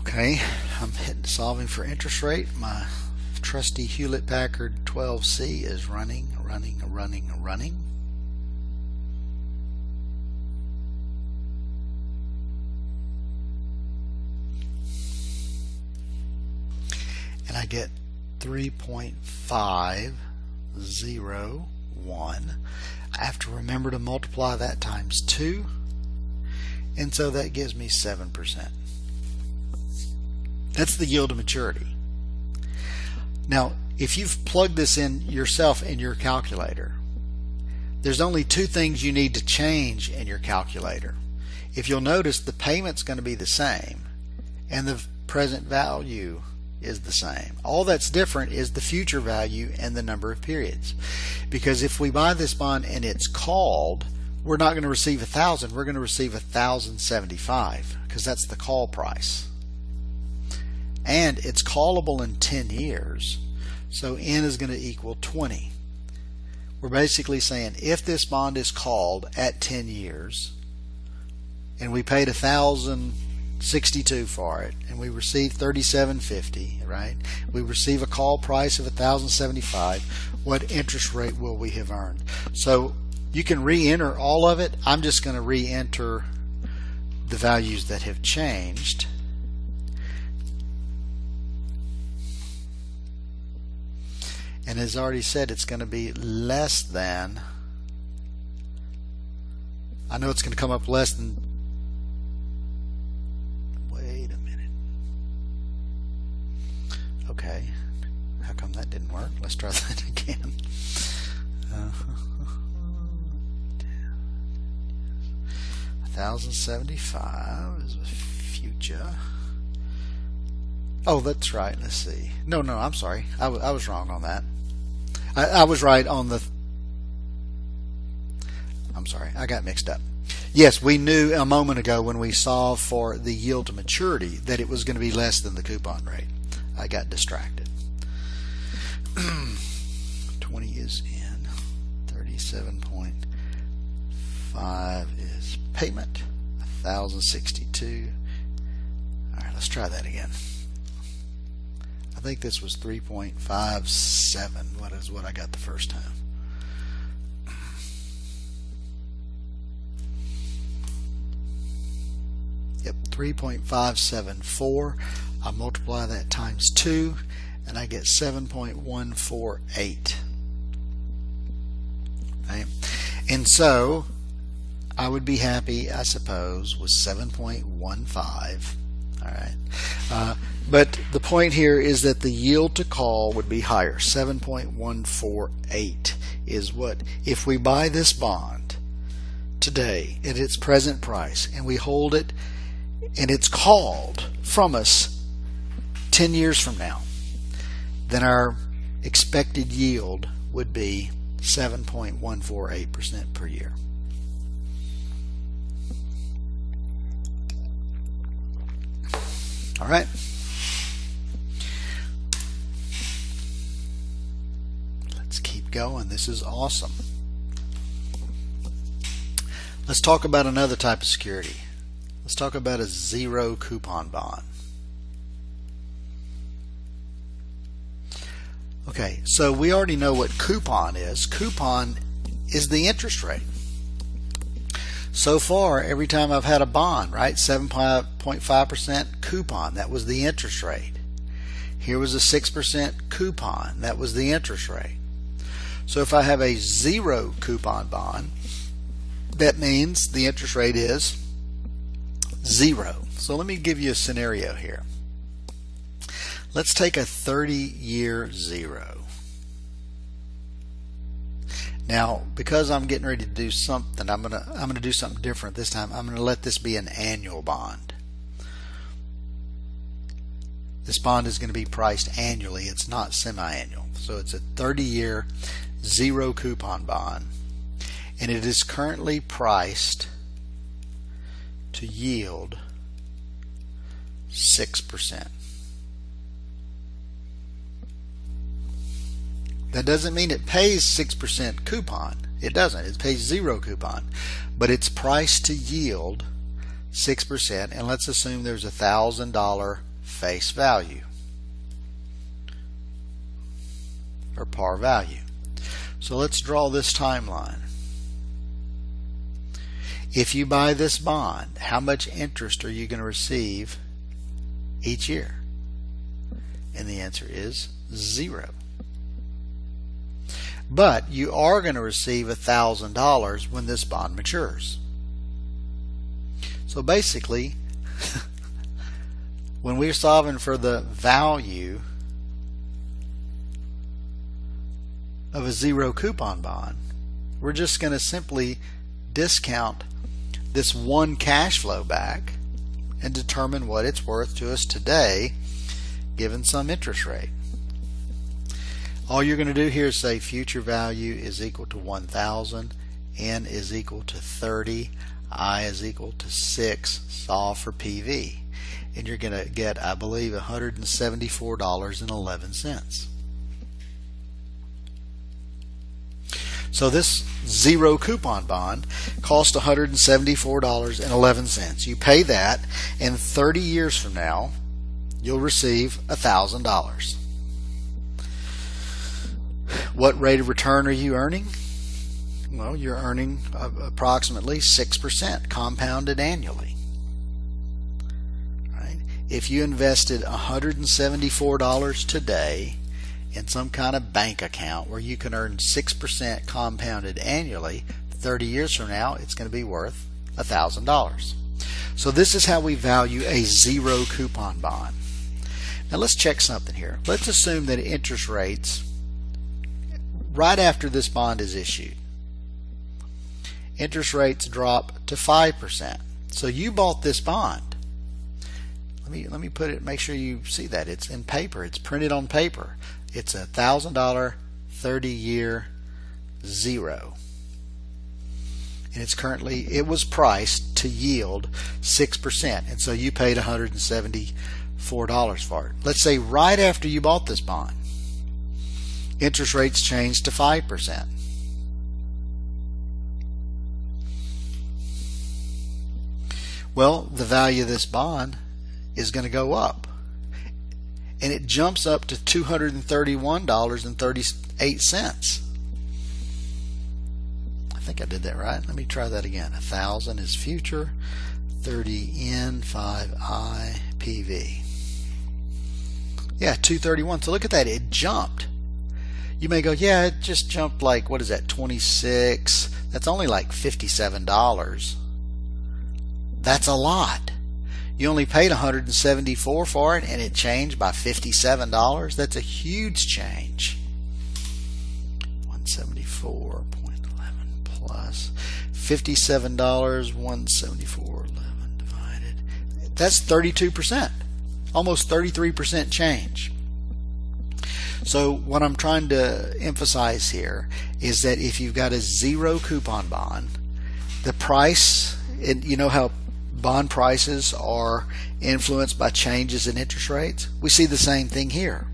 Okay, I'm hitting solving for interest rate. My trusty Hewlett-Packard 12C is running. And I get 3.501. I have to remember to multiply that times 2, and so that gives me 7%. That's the yield to maturity. Now, if you've plugged this in yourself in your calculator, there's only two things you need to change in your calculator. If you'll notice, the payment's going to be the same and the present value is the same. All that's different is the future value and the number of periods. Because if we buy this bond and it's called, we're not going to receive 1,000, we're going to receive 1,075 because that's the call price. And it's callable in 10 years, so N is going to equal 20. We're basically saying if this bond is called at 10 years and we paid 1,062 for it and we received 37.50, right? We receive a call price of 1,075. What interest rate will we have earned? So you can re-enter all of it. I'm just going to re-enter the values that have changed. And as already said, it's going to be less than, I know it's going to come up less than, wait a minute. Okay, how come that didn't work? Let's try that again. 1,075 is a future. Oh, that's right. Let's see. No, I'm sorry. I was wrong on that. I was right on the... I'm sorry. I got mixed up. Yes, we knew a moment ago when we saw for the yield to maturity that it was going to be less than the coupon rate. I got distracted. 20 is in. 37.5 is payment. 1,062. All right, let's try that again. I think this was 3.57. What is what I got the first time? Yep, 3.574. I multiply that times 2 and I get 7.148. Okay. And so I would be happy, I suppose, with 7.15. All right. But the point here is that the yield to call would be higher. 7.148 is what, if we buy this bond today at its present price and we hold it and it's called from us 10 years from now, then our expected yield would be 7.148% per year. All right. Let's keep going. This is awesome. Let's talk about another type of security. Let's talk about a zero coupon bond. Okay, so we already know what coupon is. Coupon is the interest rate. So far, every time I've had a bond, right, 7.5% coupon, that was the interest rate. Here was a 6% coupon, that was the interest rate. So if I have a zero coupon bond, that means the interest rate is 0. So let me give you a scenario here. Let's take a 30-year zero. Now, because I'm getting ready to do something, I'm gonna do something different this time. I'm gonna let this be an annual bond. This bond is going to be priced annually. It's not semi-annual. So it's a 30-year zero coupon bond, and it is currently priced to yield 6%. That doesn't mean it pays 6% coupon. It doesn't. It pays 0 coupon. But it's priced to yield 6%, and let's assume there's $1,000 face value. or par value. So let's draw this timeline. If you buy this bond, how much interest are you going to receive each year? And the answer is 0. But you are going to receive $1,000 when this bond matures. So basically, when we're solving for the value of a 0 coupon bond, we're just going to simply discount this one cash flow back and determine what it's worth to us today given some interest rate. All you're going to do here is say future value is equal to 1,000, N is equal to 30, I is equal to 6, solve for PV. And you're going to get, I believe, $174.11. So this 0 coupon bond cost $174.11. You pay that, and 30 years from now, you'll receive $1,000. What rate of return are you earning? Well, you're earning approximately 6% compounded annually. Right? If you invested $174 today in some kind of bank account where you can earn 6% compounded annually, 30 years from now it's going to be worth $1,000. So this is how we value a 0 coupon bond. Now let's check something here. Let's assume that interest rates right after this bond is issued, interest rates drop to 5%. So you bought this bond. Let me put it, make sure you see that it's in paper, it's printed on paper. It's a $1,000 30-year 0. And it's currently, it was priced to yield 6%, and so you paid $174 for it. Let's say right after you bought this bond, interest rates changed to 5%. Well, the value of this bond is going to go up, and it jumps up to $231.38. I think I did that right. Let me try that again. 1,000 is future, 30N, 5I, PV. Yeah, 231. So look at that. It jumped. You may go, yeah, it just jumped like, what is that, 26? That's only like $57. That's a lot. You only paid $174 for it, and it changed by $57. That's a huge change. 174.11 plus $57, 174.11 divided. That's 32%, almost 33% change. So what I'm trying to emphasize here is that if you've got a 0 coupon bond, the price, and you know how bond prices are influenced by changes in interest rates? We see the same thing here.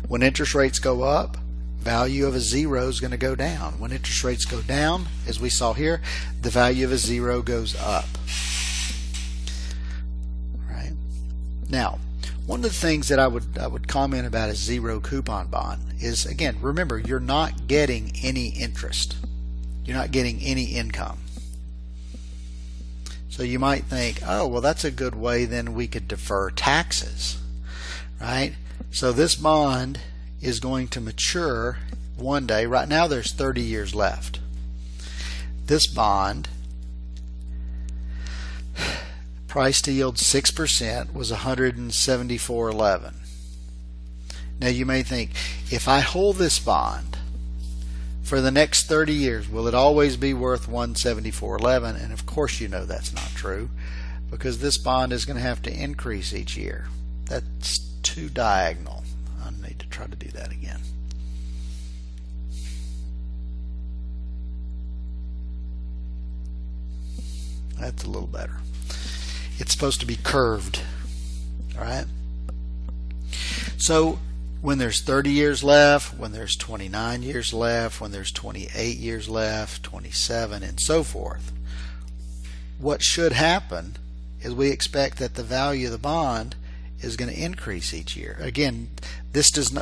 When interest rates go up, value of a 0 is going to go down. When interest rates go down, as we saw here, the value of a 0 goes up. Right? Now, one of the things that I would comment about a 0 coupon bond is, again, remember, you're not getting any interest. You're not getting any income. So you might think, oh, well, that's a good way then we could defer taxes, right? So this bond is going to mature one day. Right now there's 30 years left. This bond, price to yield 6%, was $174.11. Now you may think, if I hold this bond for the next 30 years, will it always be worth $174.11? And of course you know that's not true, because this bond is going to have to increase each year. That's too diagonal. I need to try to do that again. That's a little better. It's supposed to be curved. All right? So when there's 30 years left, when there's 29 years left, when there's 28 years left, 27, and so forth, what should happen is we expect that the value of the bond is going to increase each year. Again, this does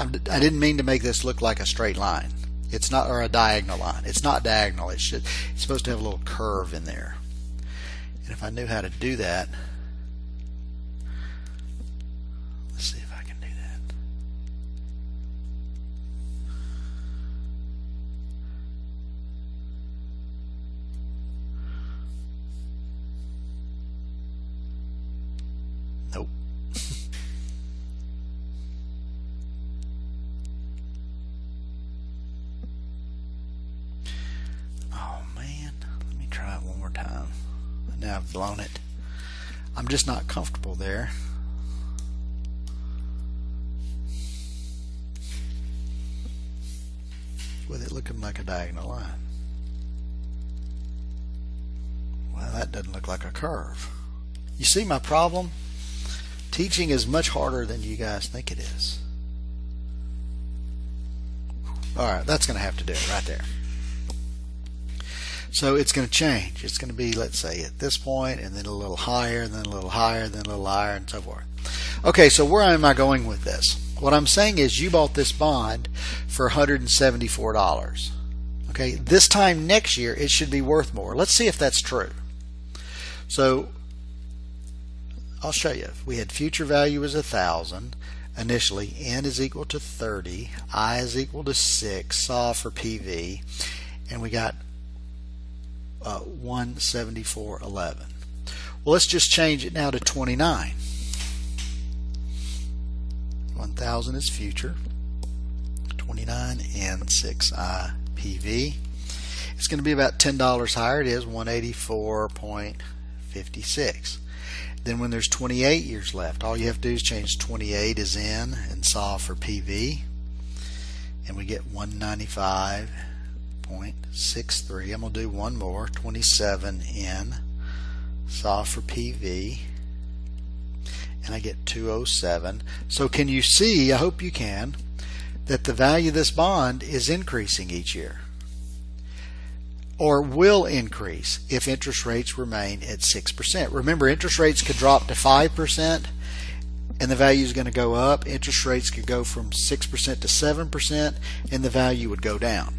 I didn't mean to make this look like a straight line. It's not, or a diagonal line. It's not diagonal. It's supposed to have a little curve in there. And if I knew how to do that, let's see if I can do that. Nope. Try it one more time. Now I've blown it. I'm just not comfortable there. With it looking like a diagonal line. Well, that doesn't look like a curve. You see my problem? Teaching is much harder than you guys think it is. Alright, that's going to have to do it right there. So it's going to change. It's going to be, let's say, at this point, and then a little higher, and then a little higher, and then a little higher, and so forth. Okay, so where am I going with this? What I'm saying is you bought this bond for $174. Okay, this time next year it should be worth more. Let's see if that's true. So I'll show you. We had future value as 1,000. Initially, N is equal to 30, I is equal to 6, SAW for PV, and we got 174.11. Well, let's just change it now to 29. 1,000 is future, 29 and 6I PV. It's going to be about $10 higher. It is 184.56. Then when there's 28 years left, all you have to do is change 28 as N and SAW for PV, and we get 195.63. I'm going to do one more, 27 N, SAW for PV, and I get 207. So can you see, I hope you can, that the value of this bond is increasing each year, or will increase if interest rates remain at 6%. Remember, interest rates could drop to 5% and the value is going to go up. Interest rates could go from 6% to 7% and the value would go down.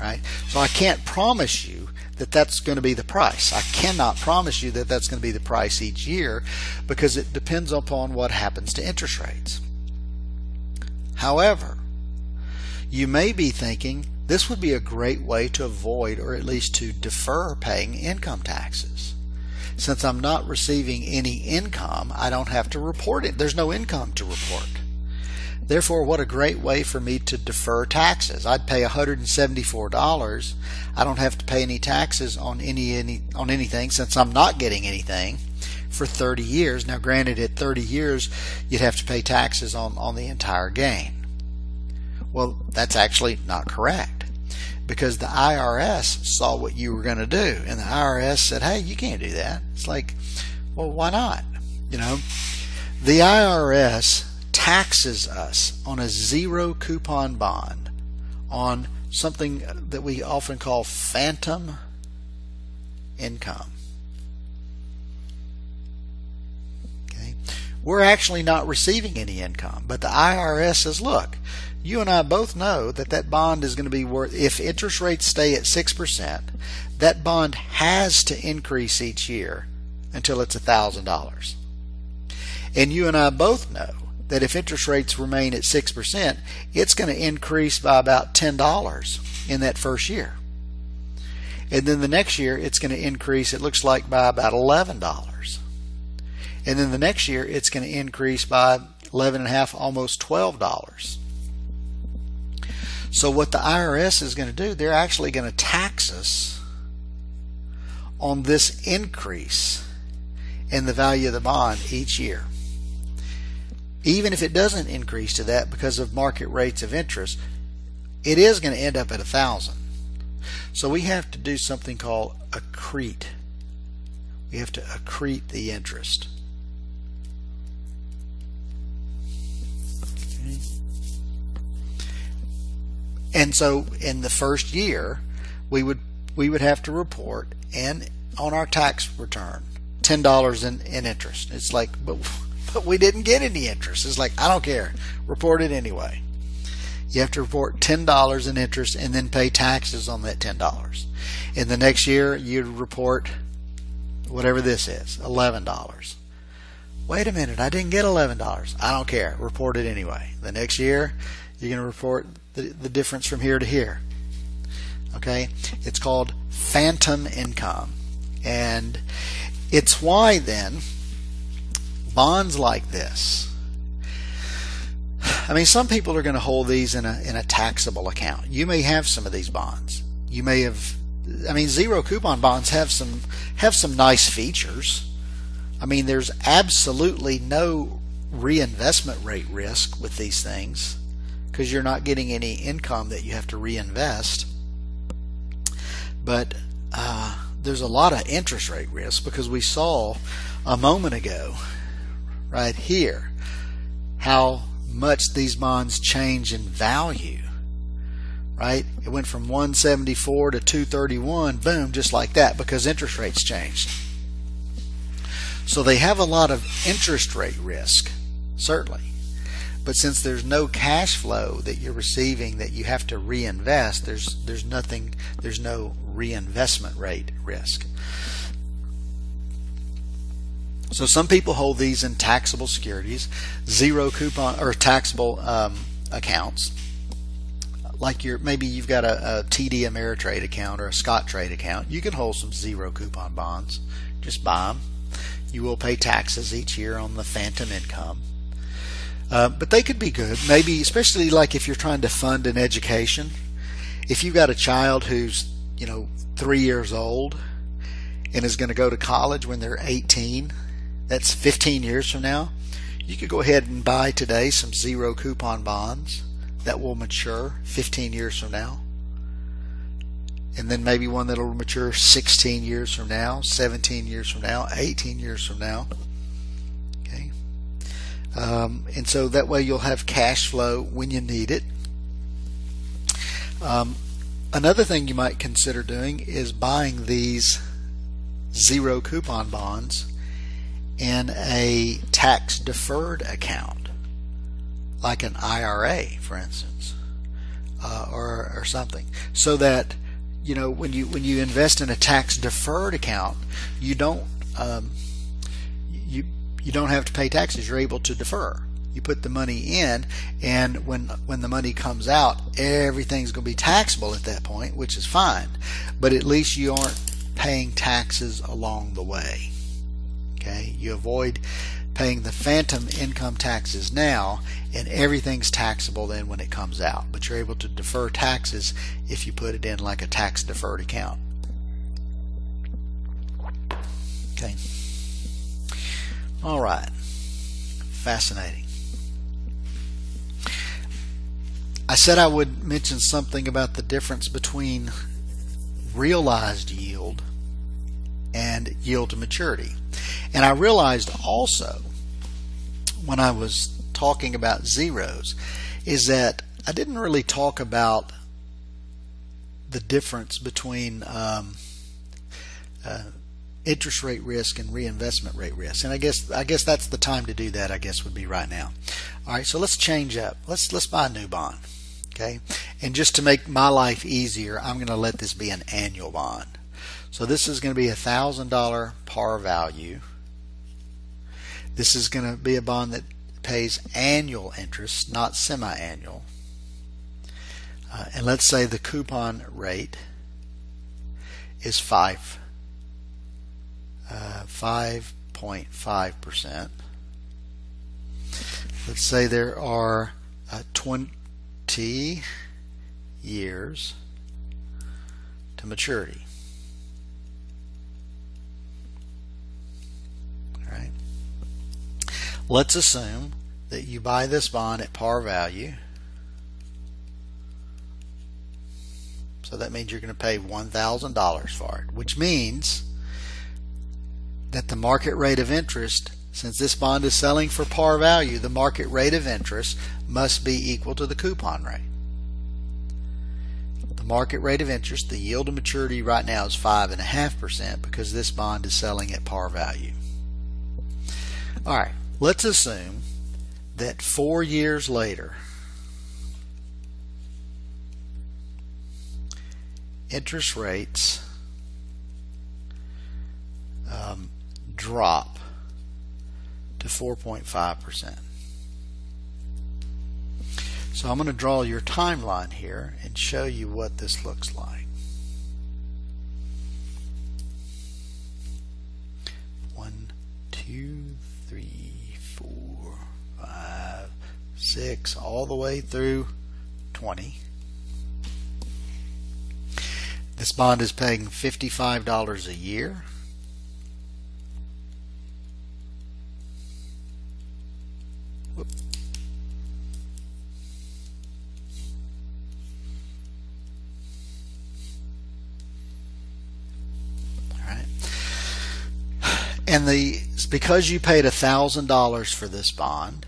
Right? So I can't promise you that that's going to be the price. I cannot promise you that that's going to be the price each year, because it depends upon what happens to interest rates. However, you may be thinking this would be a great way to avoid, or at least to defer, paying income taxes. Since I'm not receiving any income, I don't have to report it. There's no income to report. Therefore, what a great way for me to defer taxes. I'd pay $174. I don't have to pay any taxes on anything, since I'm not getting anything for 30 years. Now granted, at 30 years you'd have to pay taxes on the entire gain. Well, that's actually not correct, because the IRS saw what you were going to do, and the IRS said, hey, you can't do that. It's like, well, why not? You know, the IRS taxes us on a zero coupon bond on something that we often call phantom income. Okay, we're actually not receiving any income, but the IRS says, look, you and I both know that that bond is going to be worth, if interest rates stay at 6%, that bond has to increase each year until it's $1,000. And you and I both know that if interest rates remain at 6%, it's going to increase by about $10 in that first year. And then the next year it's going to increase, it looks like, by about $11. And then the next year it's going to increase by $11.50, almost $12. So what the IRS is going to do, they're actually going to tax us on this increase in the value of the bond each year. Even if it doesn't increase to that because of market rates of interest, it is going to end up at 1,000. So we have to do something called accrete. We have to accrete the interest. Okay. And so in the first year, we would have to report, and on our tax return, $10 in interest. It's like, but but we didn't get any interest. It's like, I don't care, report it anyway. You have to report $10 in interest and then pay taxes on that $10. In the next year, you'd report whatever this is, $11. Wait a minute, I didn't get $11. I don't care, report it anyway. The next year, you're going to report the difference from here to here. Okay, it's called phantom income, and it's why then bonds like this, I mean, some people are going to hold these in a taxable account. You may have some of these bonds. You may have, I mean, zero coupon bonds have some nice features. I mean, there's absolutely no reinvestment rate risk with these things because you're not getting any income that you have to reinvest. But there's a lot of interest rate risk because we saw a moment ago right here how much these bonds change in value, right? It went from 174 to 231, boom, just like that, because interest rates changed. So they have a lot of interest rate risk, certainly. But since there's no cash flow that you're receiving that you have to reinvest, there's no reinvestment rate risk. So some people hold these in taxable securities, zero coupon or taxable accounts. Like maybe you've got a TD Ameritrade account or a Scottrade account. You can hold some zero coupon bonds. Just buy them. You will pay taxes each year on the phantom income. But they could be good, maybe especially like if you're trying to fund an education. If you've got a child who's 3 years old and is going to go to college when they're 18, that's 15 years from now, you could go ahead and buy today some zero coupon bonds that will mature 15 years from now, and then maybe one that will mature 16 years from now, 17 years from now, 18 years from now. Okay, and so that way you'll have cash flow when you need it. Another thing you might consider doing is buying these zero coupon bonds in a tax deferred account, like an IRA, for instance, or something, so that when you invest in a tax deferred account, you don't you don't have to pay taxes. You're able to defer. You put the money in, and when the money comes out, everything's going to be taxable at that point, which is fine. But at least you aren't paying taxes along the way. Okay, you avoid paying the phantom income taxes now, and everything's taxable then when it comes out. But you're able to defer taxes if you put it in like a tax deferred account. Okay. All right. Fascinating. I said I would mention something about the difference between realized yield and yield to maturity. And I realized also when I was talking about zeros is that I didn't really talk about the difference between interest rate risk and reinvestment rate risk. And I guess that's the time to do that, I guess, would be right now. All right, so let's change up. Let's buy a new bond. Okay, and just to make my life easier, I'm going to let this be an annual bond. So this is going to be $1,000 par value. This is going to be a bond that pays annual interest, not semi-annual. And let's say the coupon rate is 5.5%. Let's say there are 20 years to maturity. All right. Let's assume that you buy this bond at par value. So that means you're going to pay $1,000 for it, which means that the market rate of interest, since this bond is selling for par value, the market rate of interest must be equal to the coupon rate. The market rate of interest, the yield to maturity right now is 5.5% because this bond is selling at par value. All right, Let's assume that 4 years later, interest rates drop to 4.5%. So I'm going to draw your timeline here and show you what this looks like. 1, 2, 3, 4, 5, 6, all the way through 20. This bond is paying $55 a year. Whoop. And because you paid $1,000 for this bond,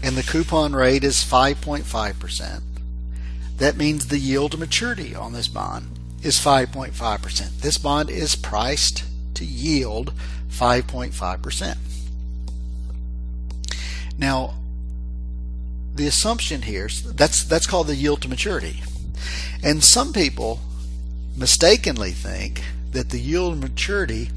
and the coupon rate is 5.5%, that means the yield to maturity on this bond is 5.5%. This bond is priced to yield 5.5%. Now, the assumption here, that's called the yield to maturity. And some people mistakenly think that the yield to maturity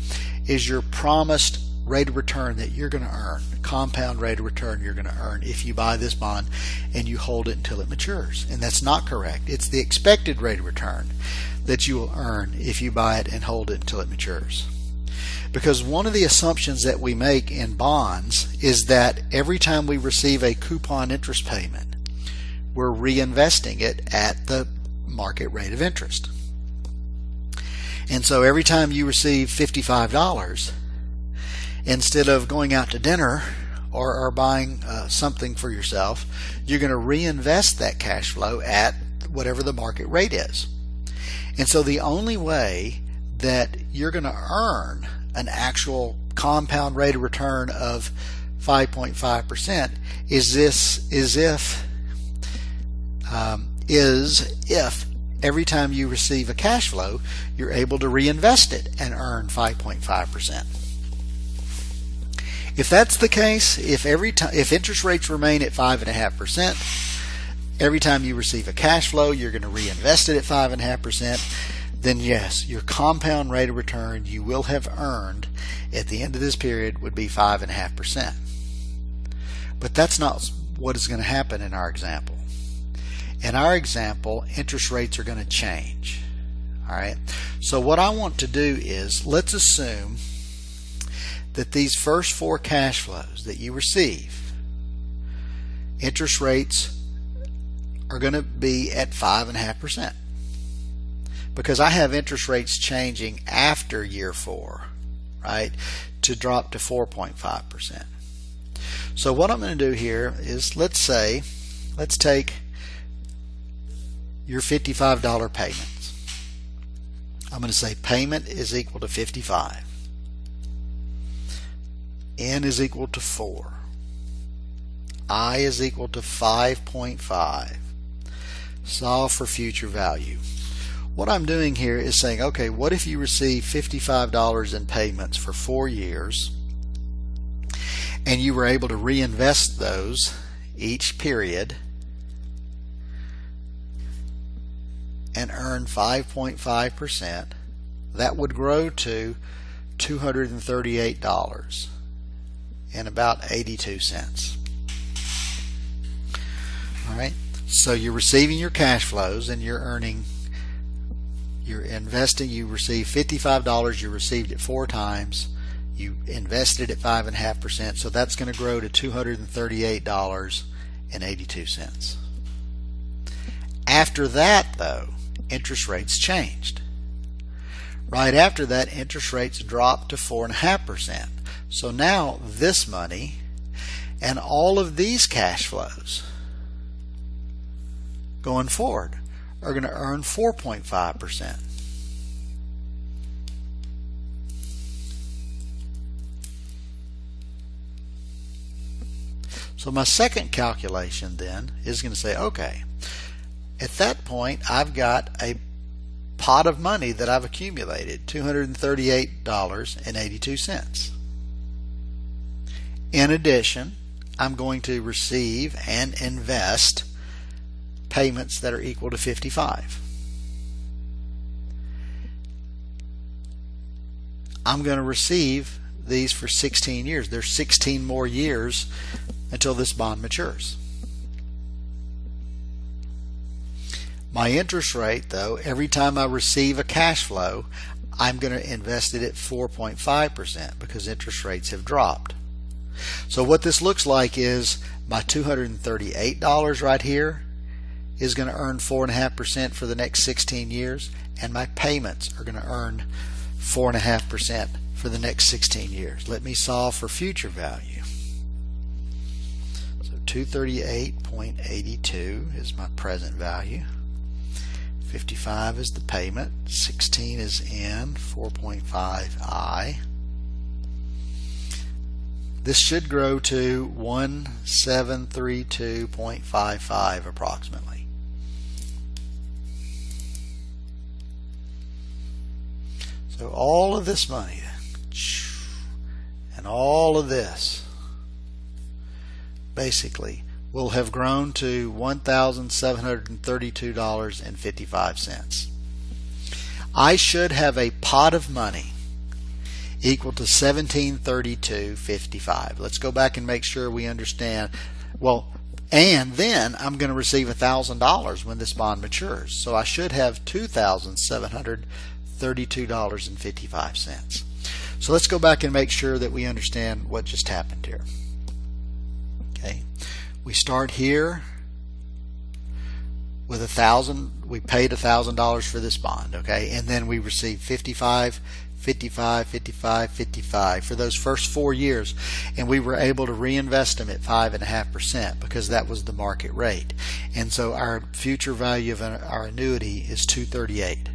is your promised rate of return that you're going to earn, compound rate of return you're going to earn if you buy this bond and you hold it until it matures. And that's not correct. It's the expected rate of return that you will earn if you buy it and hold it until it matures. Because one of the assumptions that we make in bonds is that every time we receive a coupon interest payment, we're reinvesting it at the market rate of interest. And so every time you receive $55, instead of going out to dinner or buying something for yourself, you're going to reinvest that cash flow at whatever the market rate is. And so the only way that you're going to earn an actual compound rate of return of 5.5% is if every time you receive a cash flow, you're able to reinvest it and earn 5.5%. If that's the case, if interest rates remain at 5.5%, every time you receive a cash flow, you're going to reinvest it at 5.5%, then yes, your compound rate of return you will have earned at the end of this period would be 5.5%. But that's not what is going to happen in our example. In our example, interest rates are going to change. All right. So what I want to do is, let's assume that these first 4 cash flows that you receive, interest rates are going to be at 5.5%. Because I have interest rates changing after year 4, right, to drop to 4.5%. So what I'm going to do here is, let's take your $55 payments. I'm going to say payment is equal to 55. N is equal to 4. I is equal to 5.5. Solve for future value. What I'm doing here is saying, okay, what if you receive $55 in payments for 4 years and you were able to reinvest those each period and earn 5.5%, that would grow to $238 and about 82 cents. All right, so you're receiving your cash flows and you're investing. You receive $55, you received it 4 times, you invested at 5.5%, so that's going to grow to $238.82. After that, though, interest rates changed. Right after that, interest rates dropped to 4.5%. So now this money and all of these cash flows going forward are going to earn 4.5%. So my second calculation then is going to say, okay, at that point I've got a pot of money that I've accumulated, $238.82. In addition, I'm going to receive and invest payments that are equal to 55. I'm going to receive these for 16 years. There's 16 more years until this bond matures. My interest rate, though, every time I receive a cash flow, I'm going to invest it at 4.5% because interest rates have dropped. So what this looks like is my $238 right here is going to earn 4.5% for the next 16 years, and my payments are going to earn 4.5% for the next 16 years. Let me solve for future value. So 238.82 is my present value. 55 is the payment. 16 is in. 4.5i. This should grow to 1732.55 approximately. So all of this money and all of this basically will have grown to $1,732.55. I should have a pot of money equal to $1,732.55. Let's go back and make sure we understand. Well, and then I'm going to receive $1,000 when this bond matures. So I should have $2,732.55. So let's go back and make sure that we understand what just happened here. Okay, we start here with $1,000. We paid $1,000 for this bond. Okay, and then we received 55, 55, 55, 55 for those first 4 years, and we were able to reinvest them at 5.5% because that was the market rate. And so our future value of our annuity is $238.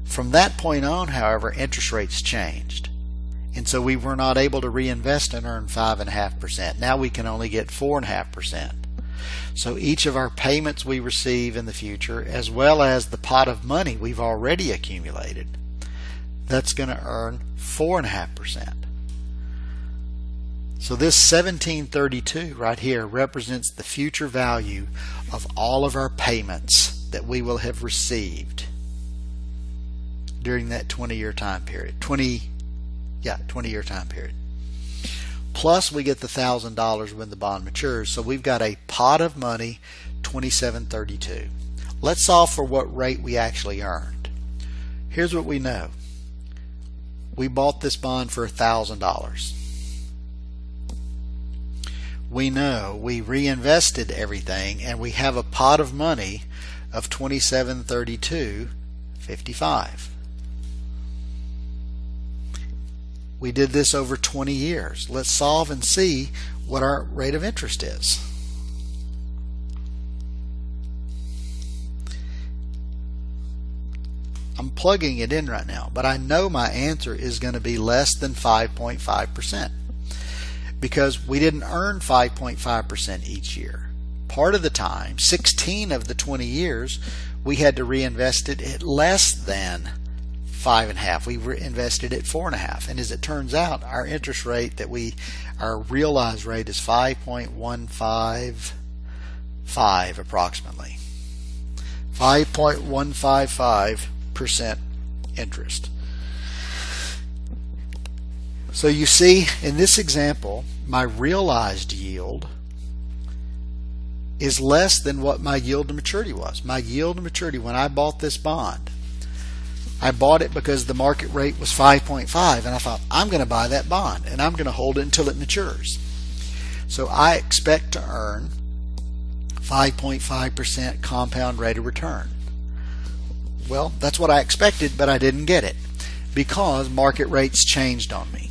From that point on, however, interest rates changed, and so we were not able to reinvest and earn 5.5%. Now we can only get 4.5%. So each of our payments we receive in the future, as well as the pot of money we've already accumulated, that's going to earn 4.5%. So this 1732 right here represents the future value of all of our payments that we will have received during that 20-year time period. 20-year time period. Plus we get the $1,000 when the bond matures. So we've got a pot of money, $2,732. Let's solve for what rate we actually earned. Here's what we know. We bought this bond for $1,000. We know we reinvested everything, and we have a pot of money of $2,732.55. We did this over 20 years. Let's solve and see what our rate of interest is. I'm plugging it in right now, but I know my answer is going to be less than 5.5% because we didn't earn 5.5% each year. Part of the time, 16 of the 20 years, we had to reinvest it at less than 5.5. We were invested at 4.5, and as it turns out, our interest rate our realized rate is 5.155 approximately. 5.155% interest. So you see, in this example, my realized yield is less than what my yield to maturity was. My yield to maturity when I bought this bond, I bought it because the market rate was 5.5, and I thought, I'm going to buy that bond and I'm going to hold it until it matures. So I expect to earn 5.5% compound rate of return. Well, that's what I expected, but I didn't get it because market rates changed on me.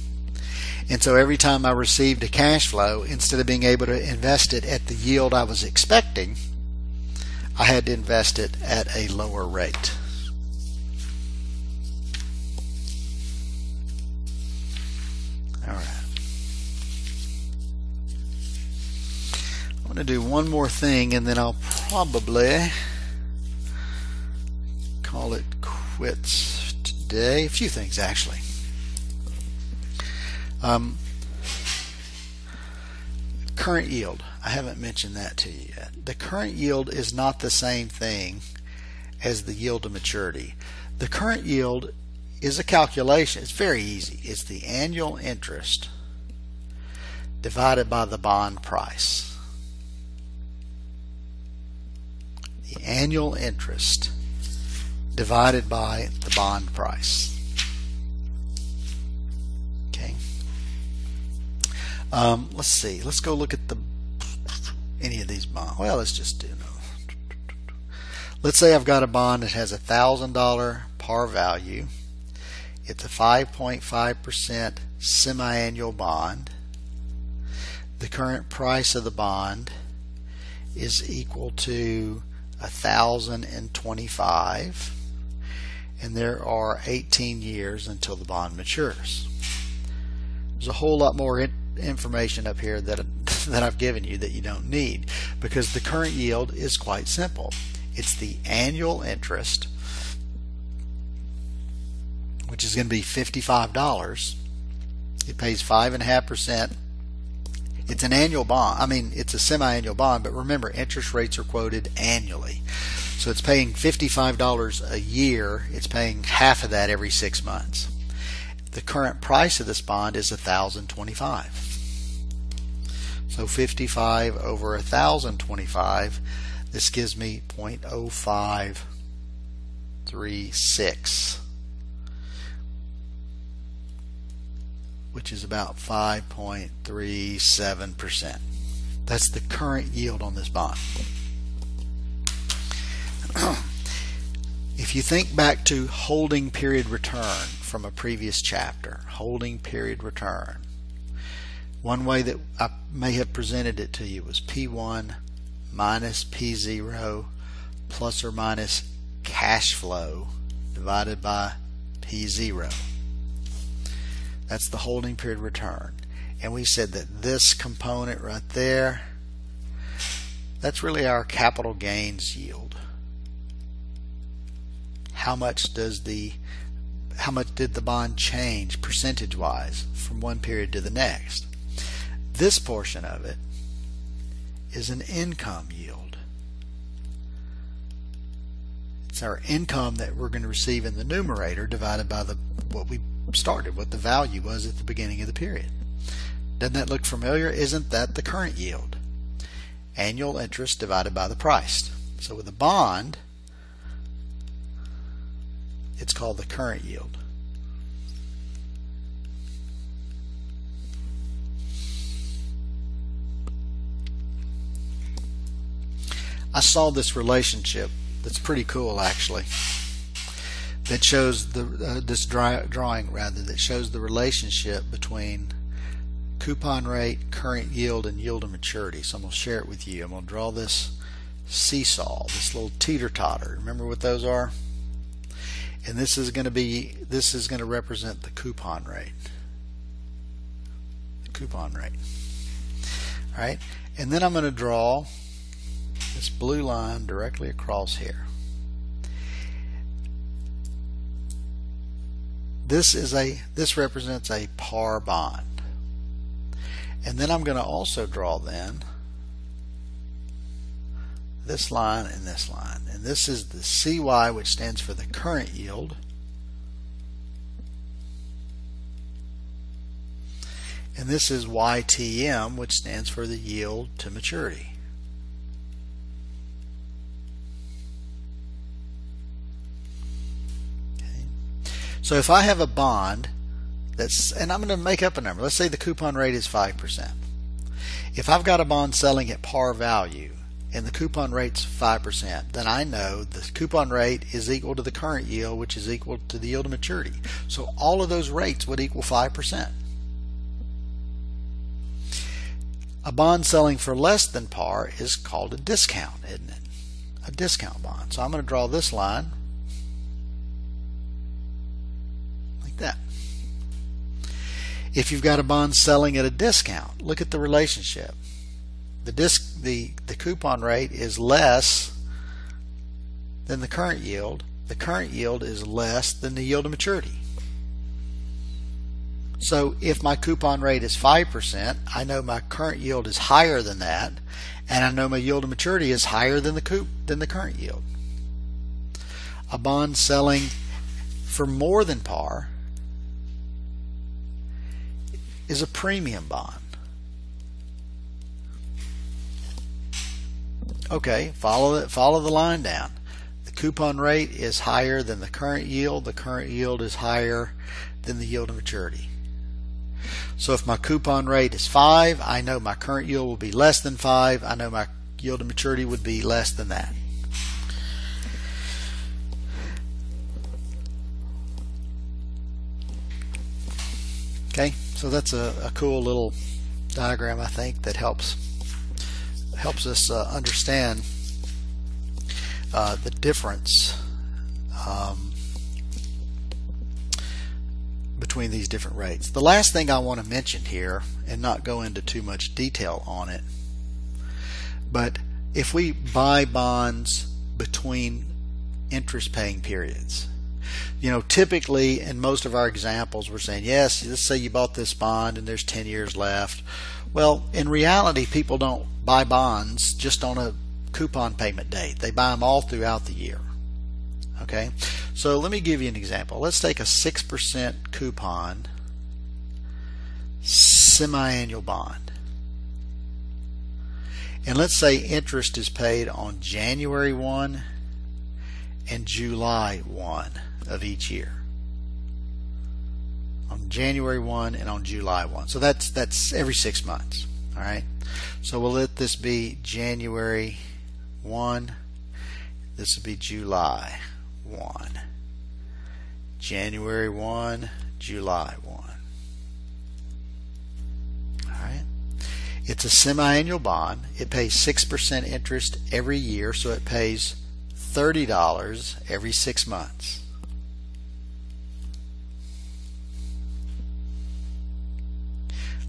And so every time I received a cash flow, instead of being able to invest it at the yield I was expecting, I had to invest it at a lower rate. All right. I'm going to do one more thing, and then I'll probably call it with today. A few things actually. Current yield. I haven't mentioned that to you yet. The current yield is not the same thing as the yield to maturity. The current yield is a calculation. It's very easy. It's the annual interest divided by the bond price. The annual interest divided by the bond price. Okay. Let's see. Let's go look at any of these bonds. Well, let's just do no. Let's say I've got a bond that has $1,000 par value. It's a 5.5% semi-annual bond. The current price of the bond is equal to $1,025, and there are 18 years until the bond matures. There's a whole lot more information up here that I've given you that you don't need, because the current yield is quite simple. It's the annual interest, which is going to be $55. It pays 5.5%. It's an annual bond. I mean, it's a semi-annual bond, but remember, interest rates are quoted annually. So it's paying $55 a year. It's paying half of that every 6 months. The current price of this bond is $1,025. So 55 over 1,025, this gives me 0.0536, which is about 5.37%. That's the current yield on this bond. If you think back to holding period return from a previous chapter, holding period return, one way that I may have presented it to you was P1 minus P0 plus or minus cash flow divided by P0. That's the holding period return. And we said that this component right there, that's really our capital gains yield. How much did the bond change percentage-wise from one period to the next? This portion of it is an income yield. It's our income that we're going to receive in the numerator divided by what we started, what the value was at the beginning of the period. Doesn't that look familiar? Isn't that the current yield? Annual interest divided by the price. So with a bond, it's called the current yield. I saw this relationship that's pretty cool actually, that shows this drawing rather, that shows the relationship between coupon rate, current yield, and yield to maturity. So I'm going to share it with you. I'm going to draw this seesaw, this little teeter-totter. Remember what those are? And this is going to represent the coupon rate. The coupon rate. All right, and then I'm going to draw this blue line directly across here. This represents a par bond. And then I'm going to also draw then this line and this line. And this is the CY, which stands for the current yield. And this is YTM, which stands for the yield to maturity. So if I have a bond and I'm going to make up a number, let's say the coupon rate is 5%. If I've got a bond selling at par value and the coupon rate's 5%, then I know the coupon rate is equal to the current yield, which is equal to the yield to maturity. So all of those rates would equal 5%. A bond selling for less than par is called a discount, isn't it? A discount bond. So I'm going to draw this line that. If you've got a bond selling at a discount, look at the relationship. The coupon rate is less than the current yield, the current yield is less than the yield to maturity. So if my coupon rate is 5%, I know my current yield is higher than that, and I know my yield to maturity is higher than the current yield. A bond selling for more than par is a premium bond. Okay, follow the line down. The coupon rate is higher than the current yield. The current yield is higher than the yield to maturity. So if my coupon rate is 5, I know my current yield will be less than 5. I know my yield to maturity would be less than that. Okay, so that's a cool little diagram, I think, that helps us understand the difference between these different rates. The last thing I want to mention here, and not go into too much detail on it, but if we buy bonds between interest paying periods, typically in most of our examples we're saying, yes, let's say you bought this bond and there's 10 years left. Well, in reality, people don't buy bonds just on a coupon payment date. They buy them all throughout the year. Okay, so let me give you an example. Let's take a 6% coupon semi-annual bond. And let's say interest is paid on January 1 and July 1 of each year. On January 1 and on July 1. So that's every 6 months. All right. So we'll let this be January 1. This will be July 1. January 1, July 1. All right. It's a semi-annual bond. It pays 6% interest every year, so it pays $30 every 6 months.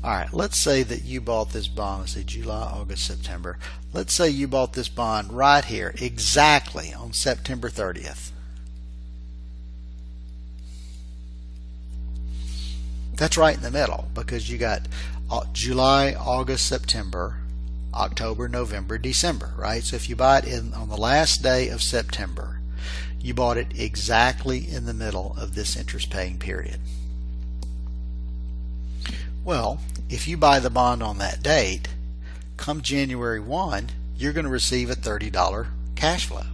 Alright, let's say that you bought this bond, let's say July, August, September. Let's say you bought this bond right here, exactly on September 30th. That's right in the middle, because you got July, August, September, October, November, December, right? So if you buy it on the last day of September, you bought it exactly in the middle of this interest paying period. Well, if you buy the bond on that date, come January 1, you're going to receive a $30 cash flow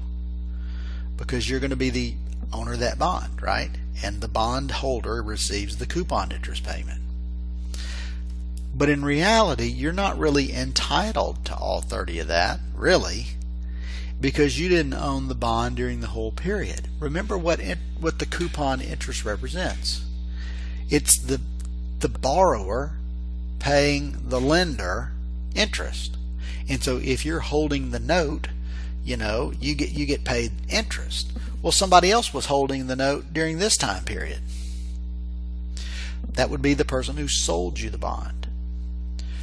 because you're going to be the owner of that bond, right? And the bond holder receives the coupon interest payment. But in reality, you're not really entitled to all 30 of that, really, because you didn't own the bond during the whole period. Remember what the coupon interest represents. It's the borrower paying the lender interest. And so if you're holding the note, you get paid interest. Well, somebody else was holding the note during this time period. That would be the person who sold you the bond.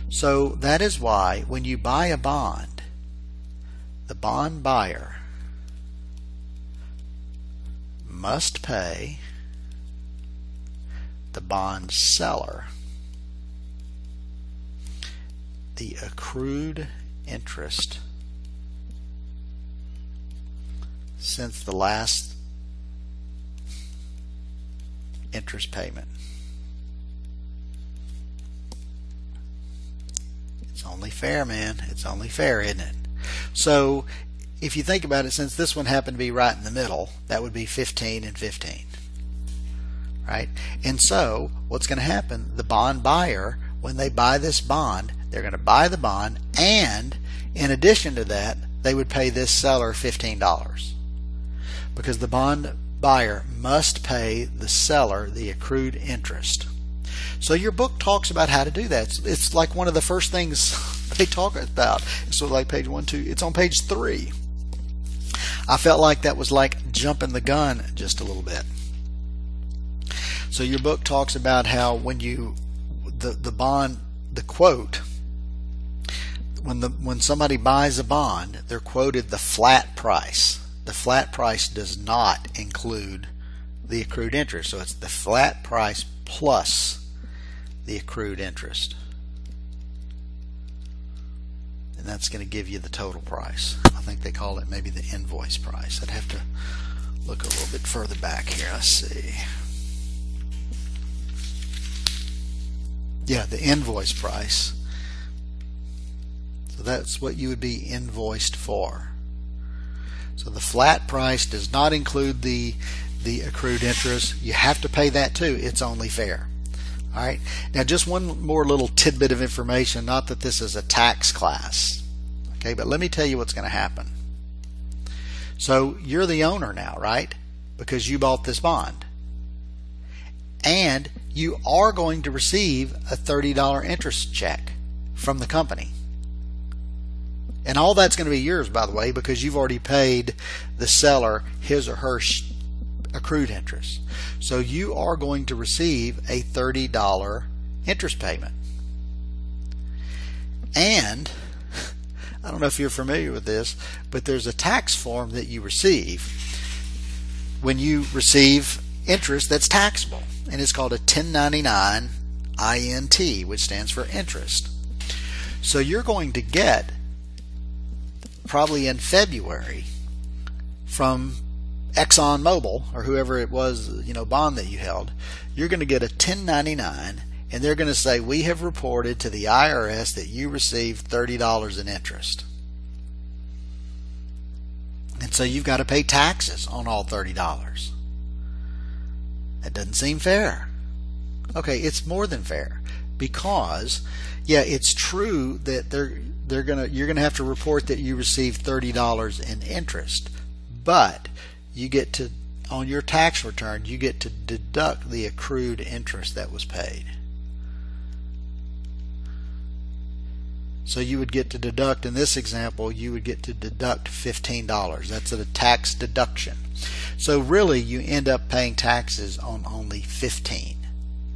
So that is why when you buy a bond, the bond buyer must pay the bond seller the accrued interest since the last interest payment. It's only fair, man. It's only fair, isn't it? So if you think about it, since this one happened to be right in the middle, that would be 15 and 15. Right? And so what's going to happen, the bond buyer, when they buy this bond, they're going to buy the bond, and in addition to that, they would pay this seller $15 because the bond buyer must pay the seller the accrued interest. So your book talks about how to do that. It's like one of the first things they talk about. So like page 1, 2, it's on page 3. I felt like that was like jumping the gun just a little bit. So your book talks about how when the quote, when somebody buys a bond, they're quoted the flat price. the flat price does not include the accrued interest. So it's the flat price plus the accrued interest. And that's going to give you the total price. I think they call it maybe the invoice price. I'd have to look a little bit further back here. Let's see. Yeah, the invoice price. So that's what you would be invoiced for. So the flat price does not include the accrued interest. You have to pay that too. It's only fair. All right. Now just one more little tidbit of information, not that this is a tax class. Okay, but let me tell you what's going to happen. So you're the owner now, right? Because you bought this bond. And you are going to receive a $30 interest check from the company. And all that's going to be yours, by the way, because you've already paid the seller his or her accrued interest. So you are going to receive a $30 interest payment. And I don't know if you're familiar with this, but there's a tax form that you receive when you receive interest that's taxable, and it's called a 1099 INT, which stands for interest. So you're going to get, probably in February, from ExxonMobil or whoever it was, bond that you held, you're going to get a 1099, and they're going to say, we have reported to the IRS that you received $30 in interest. And so you've got to pay taxes on all $30. That doesn't seem fair. Okay, it's more than fair, because it's true that you're gonna have to report that you received $30 in interest, but you get to, on your tax return, you get to deduct the accrued interest that was paid. So you would get to deduct, in this example, you would get to deduct $15. That's a tax deduction. So really you end up paying taxes on only $15,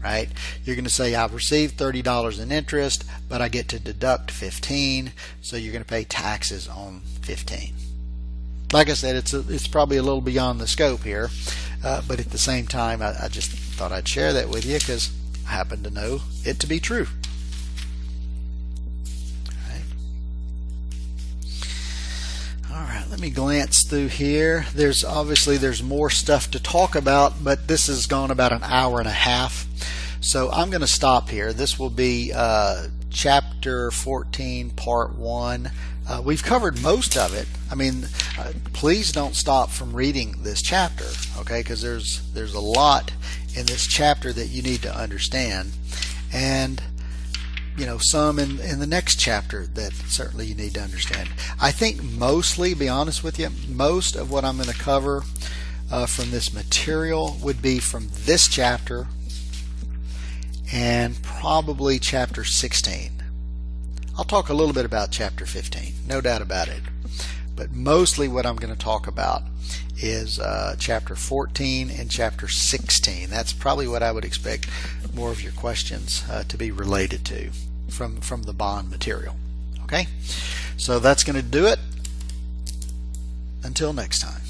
right? You're going to say, I've received $30 in interest, but I get to deduct $15, so you're going to pay taxes on $15. Like I said, it's probably a little beyond the scope here, but at the same time, I just thought I'd share that with you because I happen to know it to be true. Let me glance through here. There's more stuff to talk about, but this has gone about an hour and a half. So I'm going to stop here. This will be chapter 14, part 1. We've covered most of it. I mean, please don't stop from reading this chapter, okay? Because there's a lot in this chapter that you need to understand, and some in the next chapter that certainly you need to understand. I think mostly, be honest with you, most of what I'm going to cover from this material would be from this chapter and probably chapter 16. I'll talk a little bit about chapter 15, no doubt about it. But mostly what I'm going to talk about is chapter 14 and chapter 16. That's probably what I would expect more of your questions to be related to from the bond material. Okay, so that's going to do it. Until next time.